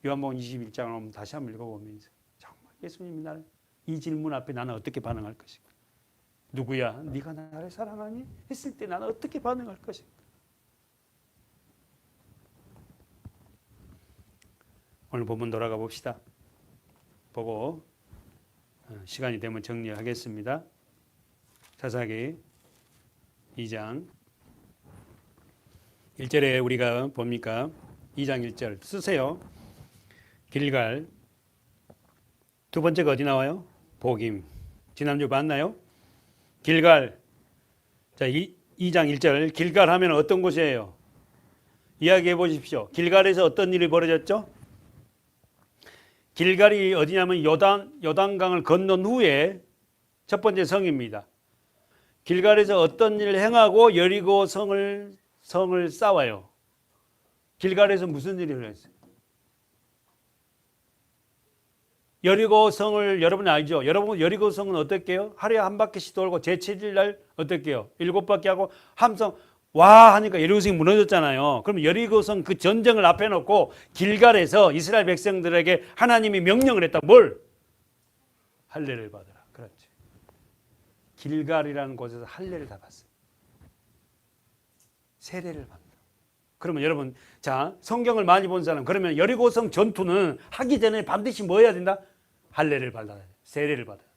요한복음 21장을 다시 한번 읽어보면서 정말 예수님이 나를 이 질문 앞에 나는 어떻게 반응할 것인가? 누구야? 네가 나를 사랑하니? 했을 때 나는 어떻게 반응할 것인가? 오늘 본문 돌아가 봅시다. 보고 시간이 되면 정리하겠습니다. 사사기 2장 1절에 우리가 봅니까? 2장 1절 쓰세요. 길갈. 두 번째가 어디 나와요? 복임. 지난주 봤나요? 길갈. 자, 2장 1절 길갈 하면 어떤 곳이에요? 이야기해 보십시오. 길갈에서 어떤 일이 벌어졌죠? 길갈이 어디냐면 요단강을 건넌 후에 첫 번째 성입니다. 길갈에서 어떤 일을 행하고 여리고 성을 쌓아요. 길갈에서 무슨 일을 했어요? 여리고 성을 여러분 알죠? 여러분 여리고 성은 어떻게요? 하루에 한 바퀴씩 돌고 제7일 날 어떻게요? 7바퀴 하고 함성 와 하니까 여리고성이 무너졌잖아요. 그럼 여리고성 그 전쟁을 앞에 놓고 길갈에서 이스라엘 백성들에게 하나님이 명령을 했다. 뭘? 할례를 받으라. 그렇지. 길갈이라는 곳에서 할례를 다 받았어요. 세례를 받는다. 그러면 여러분, 자 성경을 많이 본 사람 그러면 여리고성 전투는 하기 전에 반드시 뭐 해야 된다? 할례를 받아야 돼. 세례를 받아야 돼.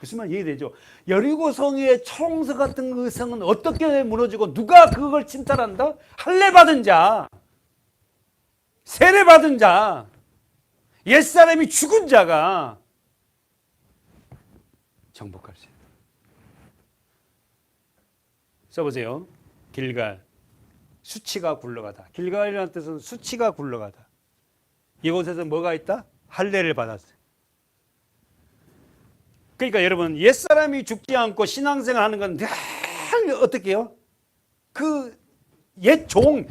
무슨 말 이해되죠? 여리고성의 총서 같은 그 성은 어떻게 무너지고 누가 그걸 침탈한다? 할례 받은 자, 세례 받은 자, 옛사람이 죽은 자가 정복할 수 있다. 써보세요. 길갈. 수치가 굴러가다. 길갈이라는 뜻은 수치가 굴러가다. 이곳에서 뭐가 있다? 할례를 받았어요. 그러니까 여러분 옛사람이 죽지 않고 신앙생활 하는 건 늘 어떻게 해요? 그 옛 종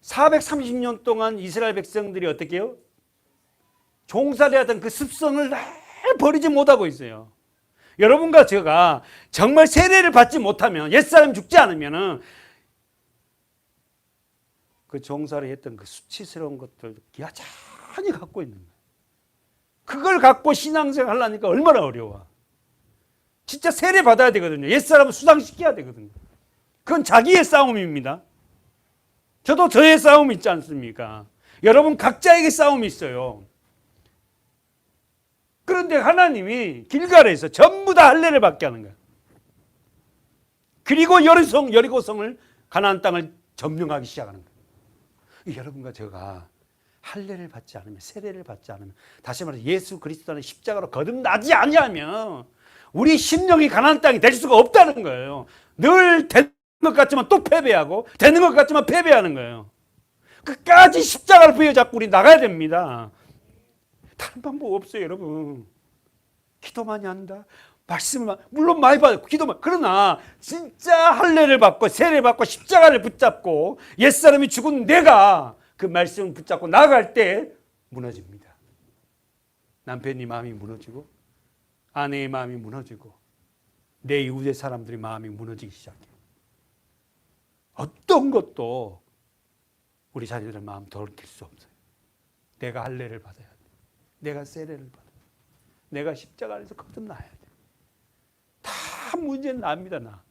430년 동안 이스라엘 백성들이 어떻게 해요? 종살이하던 그 습성을 늘 버리지 못하고 있어요. 여러분과 제가 정말 세례를 받지 못하면, 옛사람이 죽지 않으면 그 종살이 했던 그 수치스러운 것들 여전히 갖고 있는 거예요. 그걸 갖고 신앙생활 하려니까 얼마나 어려워. 진짜 세례 받아야 되거든요. 옛사람을 수상시켜야 되거든요. 그건 자기의 싸움입니다. 저도 저의 싸움이 있지 않습니까? 여러분 각자에게 싸움이 있어요. 그런데 하나님이 길갈에서 전부 다 할례를 받게 하는 거예요. 그리고 여리고성을 가나안 땅을 점령하기 시작하는 거예요. 여러분과 제가 할례를 받지 않으면, 세례를 받지 않으면, 다시 말해서 예수 그리스도는 십자가로 거듭나지 않으면 우리 심령이 가나안 땅이 될 수가 없다는 거예요. 늘 되는 것 같지만 또 패배하고, 되는 것 같지만 패배하는 거예요. 끝까지 십자가를 부여잡고 우리 나가야 됩니다. 다른 방법 없어요, 여러분. 기도 많이 한다, 말씀을 물론 많이 받아요. 기도만. 그러나 진짜 할례를 받고 세례를 받고 십자가를 붙잡고 옛사람이 죽은 내가 그 말씀을 붙잡고 나갈 때 무너집니다. 남편이 마음이 무너지고, 아내의 마음이 무너지고, 내 이웃의 사람들의 마음이 무너지기 시작해요. 어떤 것도 우리 자녀들의 마음 돌이킬 수 없어요. 내가 할례를 받아야 돼. 내가 세례를 받아야 돼. 내가 십자가에서 거듭나야 돼. 다 문제는 납니다.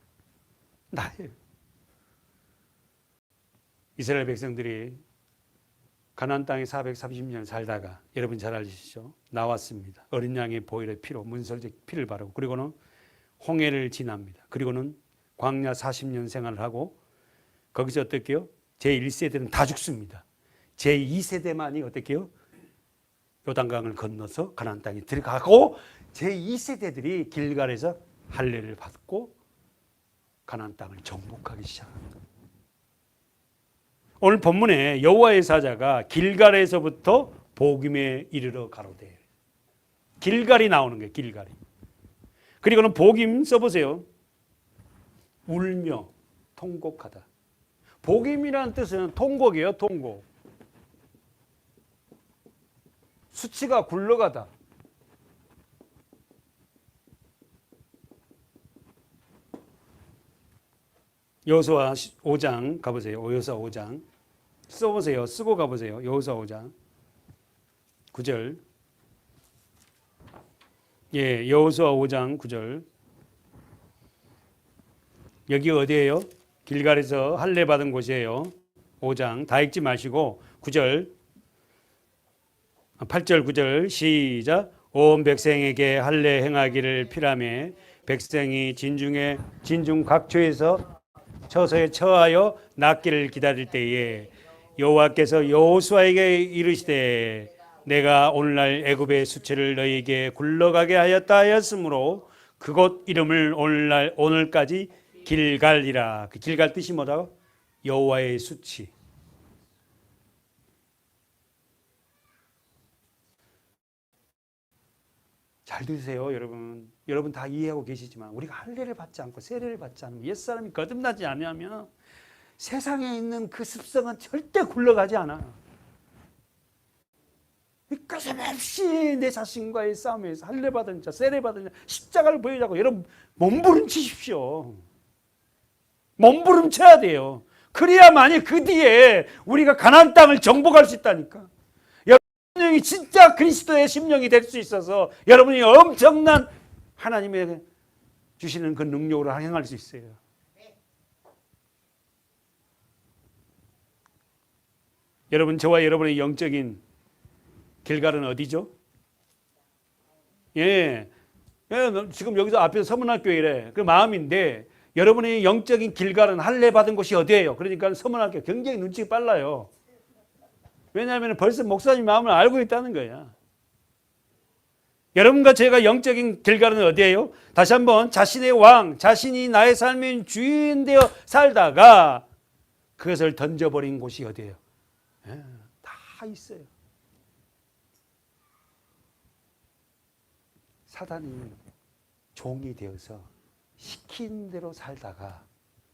나예요. 이스라엘 백성들이 가나안 땅에 430년 살다가 여러분 잘 아시죠? 나왔습니다. 어린 양의 보혈의 피로 문설적 피를 바르고, 그리고는 홍해를 지납니다. 그리고는 광야 40년 생활을 하고, 거기서 어떻게 해요? 제1세대는 다 죽습니다. 제2세대만이 어떻게 해요? 요단강을 건너서 가나안 땅에 들어가고, 제2세대들이 길갈에서 할례를 받고 가나안 땅을 정복하기 시작합니다. 오늘 본문에 여호와의 사자가 길갈에서부터 복임에 이르러 가로되, 길갈이 나오는 거예요. 길갈이. 그리고는 복임 써보세요. 울며 통곡하다. 복임이라는 뜻은 통곡이에요. 통곡. 수치가 굴러가다. 여호수아 5장 가보세요. 여호수아 5장 써보세요. 쓰고 가보세요. 여호수아 5장 9절. 예, 여호수아 5장 9절. 여기 어디예요? 길갈에서 할례 받은 곳이에요. 5장 다 읽지 마시고 9절, 8절 9절 시작. 온 백성에게 할례 행하기를 피라매 백성이 진중 각처에서 처소에 처하여 낫기를 기다릴 때에 여호와께서 여호수아에게 이르시되 내가 오늘날 애굽의 수치를 너희에게 굴러가게 하였다 하였으므로 그곳 이름을 오늘까지 길갈이라. 그 길갈 뜻이 뭐라고? 여호와의 수치. 잘 들으세요, 여러분. 여러분 다 이해하고 계시지만 우리가 할례를 받지 않고 세례를 받지 않으면, 옛사람이 거듭나지 않으면 세상에 있는 그 습성은 절대 굴러가지 않아. 끝없이 내 자신과의 싸움에서 할례 받은 자, 세례 받은 자, 십자가를 보여자고 여러분 몸부림치십시오. 몸부림쳐야 돼요. 그래야만이 그 뒤에 우리가 가나안 땅을 정복할 수 있다니까. 여러분이 진짜 그리스도의 심령이 될 수 있어서 여러분이 엄청난 하나님의 주시는 그 능력으로 행할 수 있어요. 여러분, 저와 여러분의 영적인 길갈은 어디죠? 예, 지금 여기서 앞에서 서문학교이래. 그 마음인데 여러분의 영적인 길갈은 할례 받은 곳이 어디예요? 그러니까 서문학교 굉장히 눈치가 빨라요. 왜냐하면 벌써 목사님 마음을 알고 있다는 거야. 여러분과 제가 영적인 길갈은 어디예요? 다시 한번, 자신의 왕, 자신이 나의 삶의 주인 되어 살다가 그것을 던져버린 곳이 어디예요? 예, 다 있어요. 사단이 종이 되어서 시킨 대로 살다가,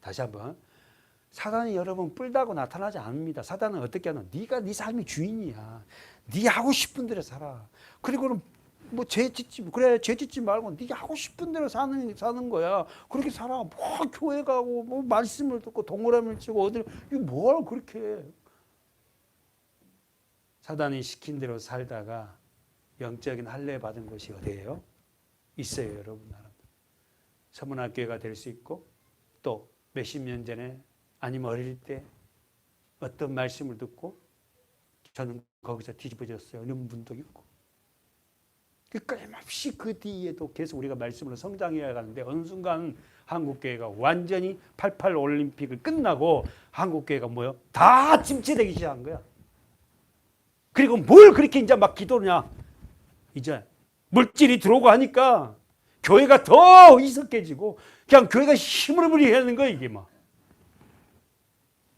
다시 한번, 사단이 여러분 뿔다고 나타나지 않습니다. 사단은 어떻게 하나? 네가 네 삶의 주인이야. 네 하고 싶은 대로 살아. 그리고는 뭐 죄 짓지 그래 죄 짓지 말고 네가 하고 싶은 대로 사는 거야. 그렇게 살아. 뭐 교회 가고 뭐 말씀을 듣고 동그라미를 치고 어디 이거 뭐하러 그렇게 해. 사단이 시킨 대로 살다가 영적인 할례 받은 곳이 어디예요? 있어요, 여러분. 서문학교회가 될 수 있고 또 몇십 년 전에 아니면 어릴 때 어떤 말씀을 듣고 저는 거기서 뒤집어졌어요. 이런 분도 있고. 끊임없이 그 뒤에도 계속 우리가 말씀으로 성장해야 가는데 어느 순간 한국교회가 완전히 88 올림픽을 끝나고 한국교회가 뭐요? 다 침체되기 시작한 거야. 그리고 뭘 그렇게 이제 막 기도냐? 이제 물질이 들어오고 하니까 교회가 더 희석해지고 그냥 교회가 힘을 부리는 거야 이게 막.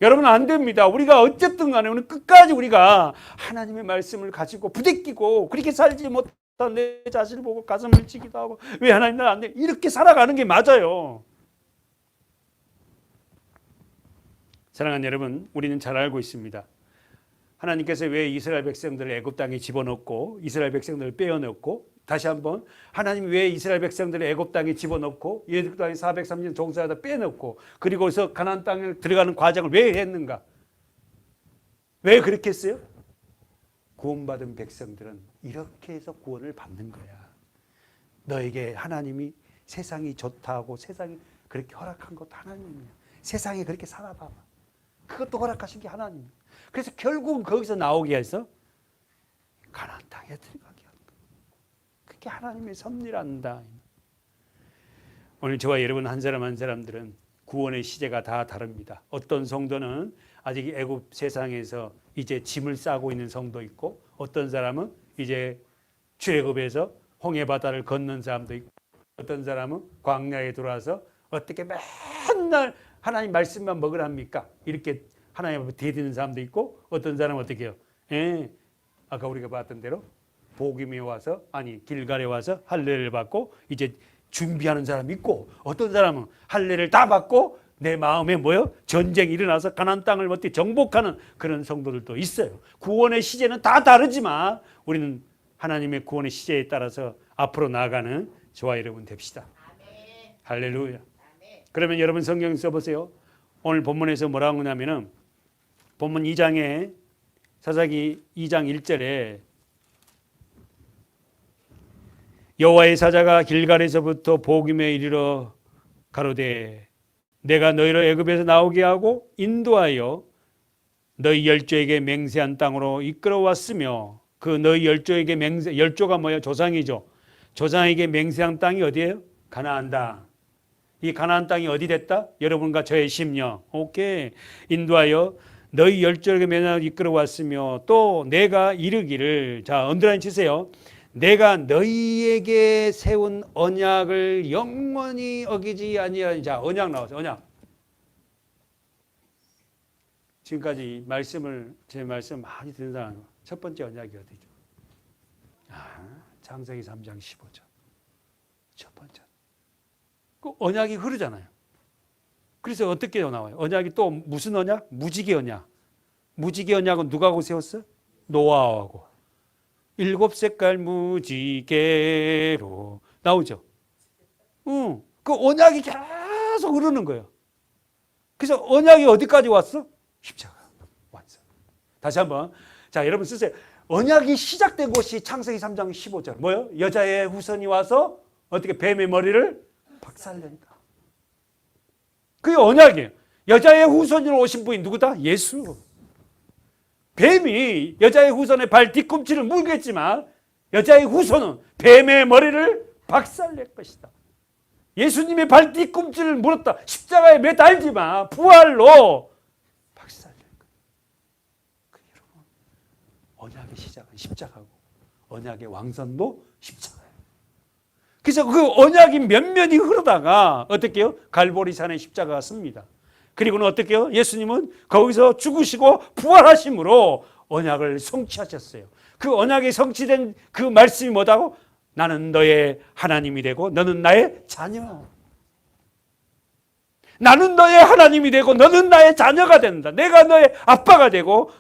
여러분 안 됩니다. 우리가 어쨌든 간에 오늘 끝까지 우리가 하나님의 말씀을 가지고 부대끼고 그렇게 살지 못한 내 자신을 보고 가슴을 찌기도 하고 왜 하나님 날 안 돼? 이렇게 살아가는 게 맞아요. 사랑하는 여러분, 우리는 잘 알고 있습니다. 하나님께서 왜 이스라엘 백성들을 애굽 땅에 집어넣고 이스라엘 백성들을 빼어넣고 다시 한번 하나님이 왜 이스라엘 백성들을 애굽 땅에 집어넣고 애굽 땅에 430년 종사하다 빼놓고 그리고서 가나안 땅에 들어가는 과정을 왜 했는가? 왜 그렇게 했어요? 구원받은 백성들은 이렇게 해서 구원을 받는 거야. 너에게 하나님이 세상이 좋다고 세상이 그렇게 허락한 것도 하나님이야. 세상에 그렇게 살아봐봐. 그것도 허락하신 게 하나님이야. 그래서 결국은 거기서 나오게 해서 가나안 땅에 들어가게 한다. 그게 하나님의 섭리란다. 오늘 저와 여러분 한 사람 한 사람들은 구원의 시제가 다 다릅니다. 어떤 성도는 아직 애굽 세상에서 이제 짐을 싸고 있는 성도 있고 어떤 사람은 이제 출애굽에서 홍해 바다를 건넌 사람도 있고 어떤 사람은 광야에 들어와서 어떻게 맨날 하나님 말씀만 먹으랍니까? 이렇게 하나님 앞에 대드는 사람도 있고 어떤 사람은 어떻게 해요? 아까 우리가 봤던 대로 복임에 와서 아니 길갈에 와서 할례를 받고 이제 준비하는 사람이 있고 어떤 사람은 할례를 다 받고 내 마음에 뭐요? 전쟁이 일어나서 가나안 땅을 어떻게 정복하는 그런 성도들도 있어요. 구원의 시제는 다 다르지만 우리는 하나님의 구원의 시제에 따라서 앞으로 나아가는 저와 여러분 됩시다. 아멘. 할렐루야. 아멘. 그러면 여러분 성경 써보세요. 오늘 본문에서 뭐라고 하냐면은 본문 2장에 사사기 2장 1절에 여호와의 사자가 길갈에서부터 복임에 이르러 가로되 내가 너희를 애굽에서 나오게 하고 인도하여 너희 열조에게 맹세한 땅으로 이끌어왔으며 그 너희 열조에게 열조가 뭐예요? 조상이죠. 조상에게 맹세한 땅이 어디예요? 가나안 땅. 이 가나안 땅이 어디 됐다? 여러분과 저의 심령. 오케이. 인도하여 너희 열조에게 맹세한 이끌어왔으며 또 내가 이르기를 자 언더라인 치세요. 내가 너희에게 세운 언약을 영원히 어기지 아니하니. 자, 언약 나와서 언약. 지금까지 제 말씀 많이 듣는 사람 첫 번째 언약이 어디죠? 창세기 3장 15절. 첫 번째. 그 언약이 흐르잖아요. 그래서 어떻게 나와요? 언약이 또 무슨 언약? 무지개 언약. 무지개 언약은 누가하고 세웠어요? 노아하고. 7색깔 무지개로 나오죠. 그 언약이 계속 흐르는 거예요. 그래서 언약이 어디까지 왔어? 십자가 완성. 다시 한번. 자, 여러분 쓰세요. 언약이 시작된 곳이 창세기 3장 15절. 뭐요? 여자의 후손이 와서 어떻게 뱀의 머리를 박살낸다. 그게 언약이에요. 여자의 후손으로 오신 분이 누구다? 예수. 뱀이 여자의 후손의 발 뒤꿈치를 물겠지만 여자의 후손은 뱀의 머리를 박살낼 것이다. 예수님의 발 뒤꿈치를 물었다. 십자가에 매달지만 부활로 박살낼 거예요. 여러분, 언약의 시작은 십자가고 언약의 왕선도 십자가예요. 그래서 그 언약이 몇몇이 흐르다가 어떻게 해요? 갈보리산에 십자가가 씁니다. 그리고는 어떻게 해요? 예수님은 거기서 죽으시고 부활하심으로 언약을 성취하셨어요. 그 언약이 성취된 그 말씀이 뭐다고? 나는 너의 하나님이 되고 너는 나의 자녀. 나는 너의 하나님이 되고 너는 나의 자녀가 된다. 내가 너의 아빠가 되고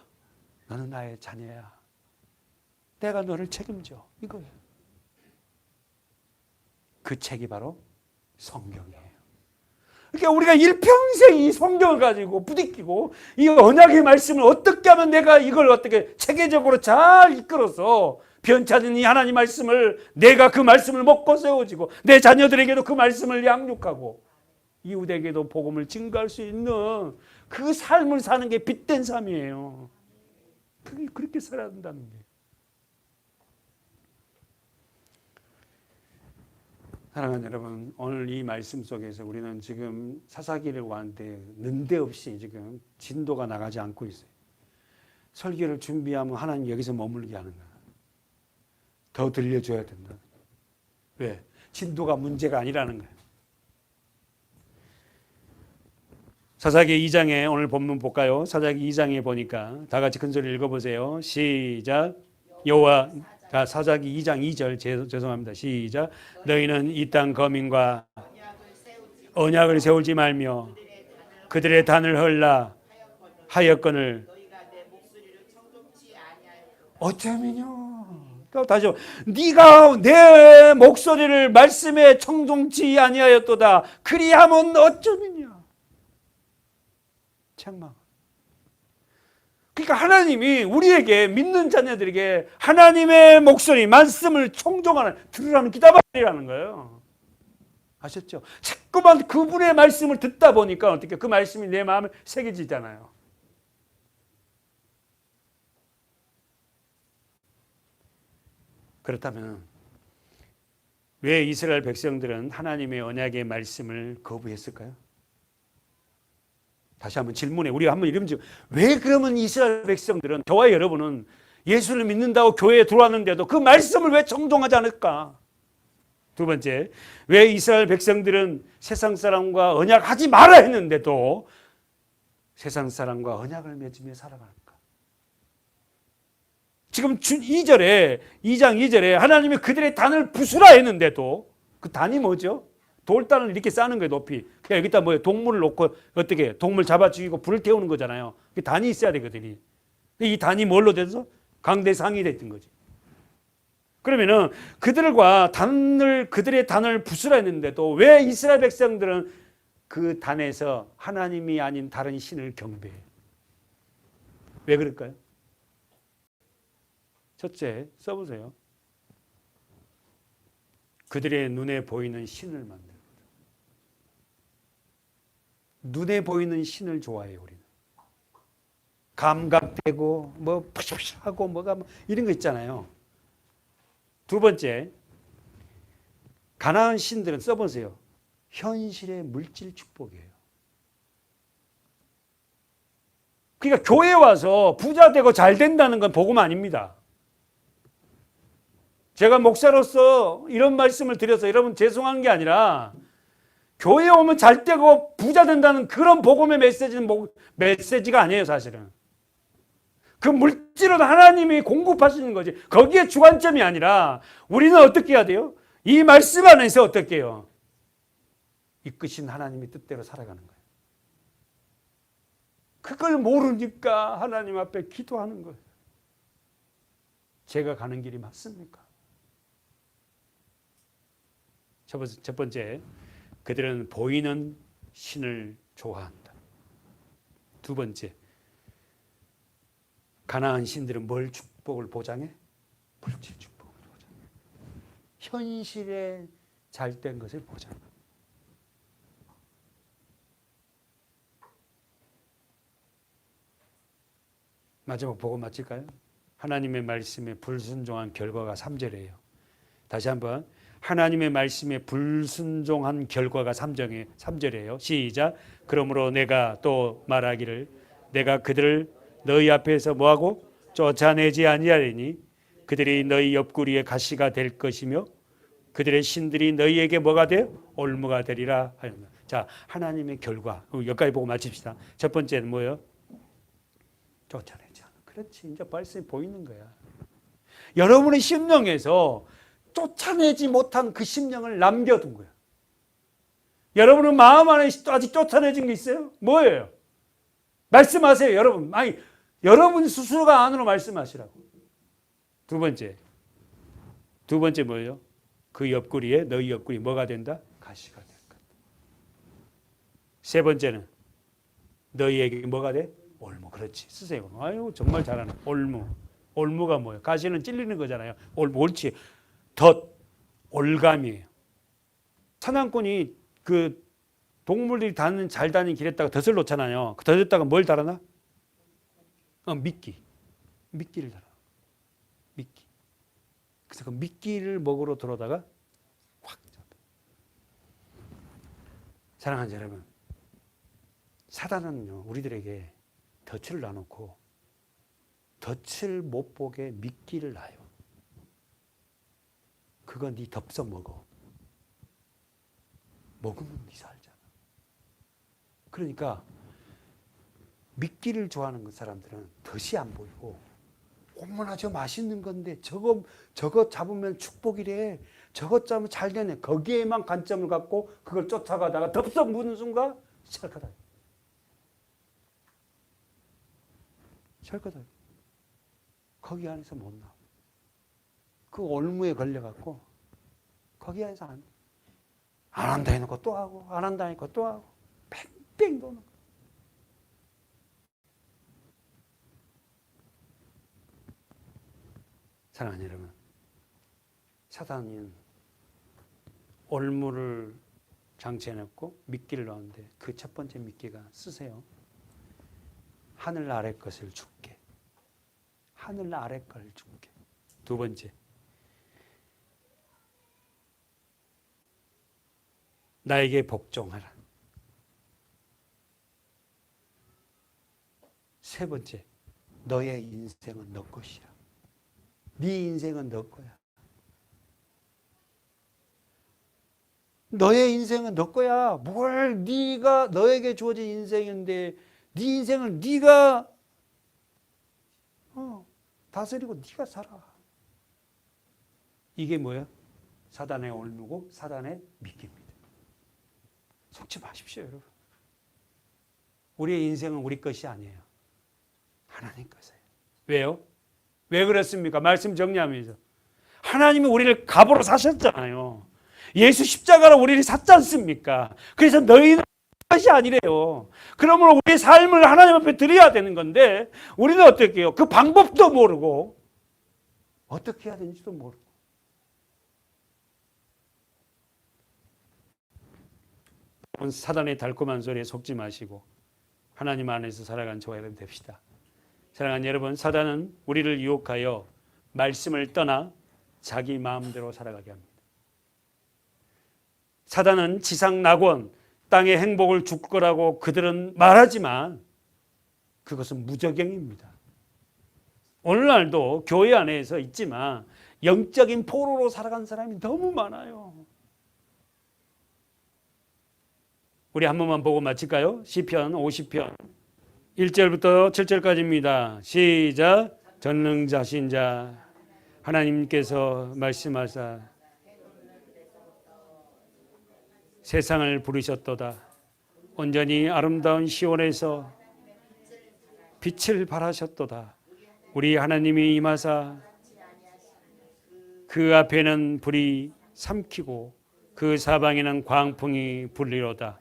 너는 나의 자녀야. 내가 너를 책임져. 이거예요. 그 책이 바로 성경이에요. 그러니까 우리가 일평생 이 성경을 가지고 부딪히고 이 언약의 말씀을 어떻게 하면 내가 이걸 어떻게 체계적으로 잘 이끌어서 변찮은 이 하나님 말씀을 내가 그 말씀을 먹고 세워지고 내 자녀들에게도 그 말씀을 양육하고 이웃에게도 복음을 증거할 수 있는 그 삶을 사는 게 빛된 삶이에요. 그렇게 살아야 된다는 거예요. 사랑하는 여러분, 오늘 이 말씀 속에서 우리는 지금 사사기를 왔는데 는데없이 지금 진도가 나가지 않고 있어요. 설교를 준비하면 하나님 여기서 머물게 하는 거야. 더 들려줘야 된다. 왜? 진도가 문제가 아니라는 거야. 사사기 2장에 오늘 본문 볼까요? 사사기 2장에 보니까 다 같이 큰 소리 읽어보세요. 시작. 여호와 사사기 2장 2절 죄송합니다. 시작. 너희는 이 땅 거민과 언약을 세우지 말며 그들의 단을 헐라 하였거늘 어쩌면요. 다시 네가 내 목소리를 말씀에 청종치 아니하였도다. 그리하면 어쩌면요. 책망. 그러니까 하나님이 우리에게 믿는 자녀들에게 하나님의 목소리, 말씀을 청종하는 들으라는 기다발이라는 거예요. 아셨죠? 자꾸만 그분의 말씀을 듣다 보니까 어떻게 그 말씀이 내 마음에 새겨지잖아요. 그렇다면 왜 이스라엘 백성들은 하나님의 언약의 말씀을 거부했을까요? 다시 한번 질문해. 우리가 한번 이러면 왜 그러면 이스라엘 백성들은 저와 여러분은 예수를 믿는다고 교회에 들어왔는데도 그 말씀을 왜 청종하지 않을까? 두 번째, 왜 이스라엘 백성들은 세상 사람과 언약하지 마라 했는데도 세상 사람과 언약을 맺으며 살아갈까? 지금 2장 2절에 하나님이 그들의 단을 부수라 했는데도 그 단이 뭐죠? 돌단을 이렇게 쌓는 거예요, 높이. 그냥 여기다 뭐 동물을 놓고 어떻게 동물 잡아 죽이고 불을 태우는 거잖아요. 그 단이 있어야 되거든요. 이 단이 뭘로 돼서 강대상이 됐던 거지. 그러면은 그들의 단을 부수라 했는데도 왜 이스라엘 백성들은 그 단에서 하나님이 아닌 다른 신을 경배해요? 왜 그럴까요? 첫째, 써보세요. 그들의 눈에 보이는 신을 만들어. 눈에 보이는 신을 좋아해요, 우리는. 감각되고 뭐 푸시푸시하고 뭐가 이런 거 있잖아요. 두 번째, 가나안 신들은 써보세요. 현실의 물질 축복이에요. 그러니까 교회에 와서 부자 되고 잘 된다는 건 복음 아닙니다. 제가 목사로서 이런 말씀을 드려서 여러분 죄송한 게 아니라 교회에 오면 잘 되고 부자 된다는 그런 복음의 메시지가 아니에요, 사실은. 그 물질은 하나님이 공급하시는 거지. 거기에 주관점이 아니라 우리는 어떻게 해야 돼요? 이 말씀 안에서 어떻게 해요? 이끄신 하나님의 뜻대로 살아가는 거예요. 그걸 모르니까 하나님 앞에 기도하는 거예요. 제가 가는 길이 맞습니까? 첫 번째, 그들은 보이는 신을 좋아한다. 두 번째, 가나안 신들은 뭘 축복을 보장해? 물질 축복을 보장해. 현실에 잘된 것을 보장해. 마지막 보고 마칠까요? 하나님의 말씀에 불순종한 결과가 3절이에요. 다시 한번. 하나님의 말씀에 불순종한 결과가 3절이에요. 시작. 그러므로 내가 또 말하기를 내가 그들을 너희 앞에서 뭐하고 쫓아내지 아니하리니 그들이 너희 옆구리에 가시가 될 것이며 그들의 신들이 너희에게 뭐가 돼요? 올무가 되리라 하였다. 자, 하나님의 결과. 여기까지 보고 마칩시다. 첫 번째는 뭐예요? 쫓아내지 않아. 그렇지. 이제 말씀이 보이는 거야. 여러분의 심령에서 쫓아내지 못한 그 심령을 남겨둔 거야. 여러분은 마음 안에 아직 쫓아내진 게 있어요? 뭐예요? 말씀하세요, 여러분. 아니, 여러분 스스로가 안으로 말씀하시라고. 두 번째 뭐예요? 그 옆구리에 너희 옆구리 뭐가 된다? 가시가 될 것. 세 번째는 너희에게 뭐가 돼? 올무. 그렇지. 쓰세요. 아유 정말 잘하네. 올무. 올무가 뭐예요? 가시는 찔리는 거잖아요. 올무. 옳지. 덫. 올감이에요. 사냥꾼이 그 동물들이 잘 다니는 길에다가 덫을 놓잖아요. 그 덫에다가 뭘 달아나? 미끼. 미끼를 달아. 미끼. 그래서 그 미끼를 먹으러 들어오다가 확 잡아. 사랑하는 여러분, 사단은요 우리들에게 덫을 놔놓고 덫을 못 보게 미끼를 놔요. 그거 네 덥석 먹어. 먹으면 네 살잖아. 그러니까 미끼를 좋아하는 그 사람들은 덫이 안 보이고 어머나 저 맛있는 건데 저거 잡으면 축복이래. 저것 잡으면 잘 되네. 거기에만 관점을 갖고 그걸 쫓아가다가 덥석 무는 순간 철거다. 철거다. 거기 안에서 못 나와. 그 올무에 걸려갖고 거기 안에서 안 한다 해놓고 또 하고 안 한다 해놓고 또 하고 뺑뺑 도는 거야. 사랑하는 여러분, 사단은 올무를 장치해놓고 미끼를 넣었는데 그 첫 번째 미끼가 쓰세요. 하늘 아래 것을 줄게. 하늘 아래 걸 줄게. 두 번째, 나에게 복종하라. 세 번째, 너의 인생은 너 것이라. 네 인생은 너 거야. 너의 인생은 너 거야. 뭘 네가 너에게 주어진 인생인데 네 인생을 네가 다스리고 네가 살아. 이게 뭐야? 사단의 올무고 사단의 미끼입니다. 속지 마십시오, 여러분. 우리의 인생은 우리 것이 아니에요. 하나님 것이에요. 왜요? 왜 그렇습니까? 말씀 정리하면서. 하나님이 우리를 값으로 사셨잖아요. 예수 십자가로 우리를 샀지 않습니까? 그래서 너희는 것이 아니래요. 그러면 우리의 삶을 하나님 앞에 드려야 되는 건데 우리는 어떻게 해요? 그 방법도 모르고 어떻게 해야 되는지도 모르고. 사단의 달콤한 소리에 속지 마시고 하나님 안에서 살아가는 저와 여러분 됩시다. 사랑하는 여러분, 사단은 우리를 유혹하여 말씀을 떠나 자기 마음대로 살아가게 합니다. 사단은 지상 낙원, 땅의 행복을 줄 거라고 그들은 말하지만 그것은 무저갱입니다. 오늘날도 교회 안에서 있지만 영적인 포로로 살아간 사람이 너무 많아요. 우리 한 번만 보고 마칠까요? 시편 50편 1절부터 7절까지입니다. 시작. 전능자신 자 하나님께서 말씀하사 세상을 부르셨도다. 온전히 아름다운 시온에서 빛을 발하셨도다. 우리 하나님이 임하사 그 앞에는 불이 삼키고 그 사방에는 광풍이 불리로다.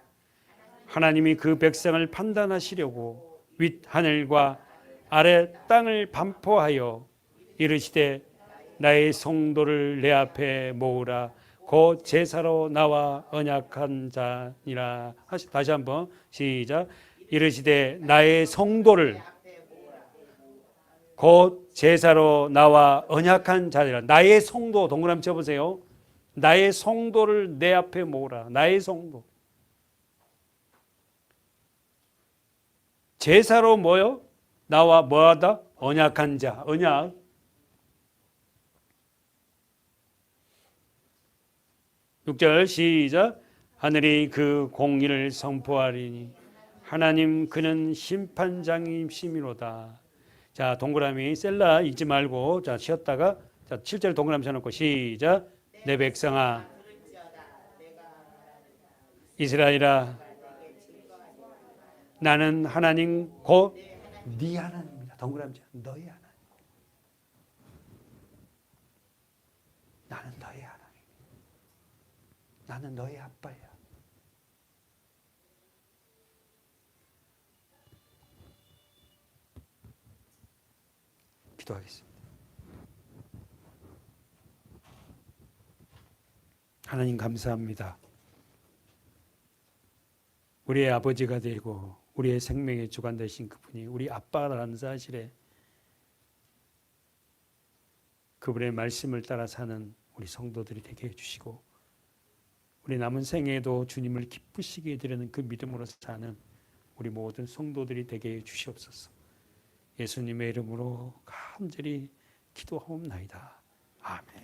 하나님이 그 백성을 판단하시려고 윗하늘과 아래 땅을 반포하여 이르시되 나의 성도를 내 앞에 모으라. 곧 제사로 나와 언약한 자니라. 다시 한번 시작. 이르시되 나의 성도를 곧 제사로 나와 언약한 자니라. 나의 성도 동그라미 쳐보세요. 나의 성도를 내 앞에 모으라. 나의 성도. 제사로 뭐요? 나와 뭐하다? 언약한 자. 언약. 육 절 시작. 하늘이 그 공의를 선포하리니 하나님 그는 심판장이심이로다. 자, 동그라미 셀라 읽지 말고 자 쉬었다가 자 7절 동그라미 쳐놓고 시작. 내 백성아 이스라엘아 나는 하나님 곧 네 하나님이다. 동그라미 쳐. 너희 하나님. 나는 너희 하나님. 나는 너의 아빠야. 기도하겠습니다. 하나님 감사합니다. 우리의 아버지가 되고 우리의 생명의 주관 되신 그분이 우리 아빠라는 사실에 그분의 말씀을 따라 사는 우리 성도들이 되게 해주시고 우리 남은 생에도 주님을 기쁘시게 해드리는 그 믿음으로 사는 우리 모든 성도들이 되게 해주시옵소서. 예수님의 이름으로 간절히 기도하옵나이다. 아멘.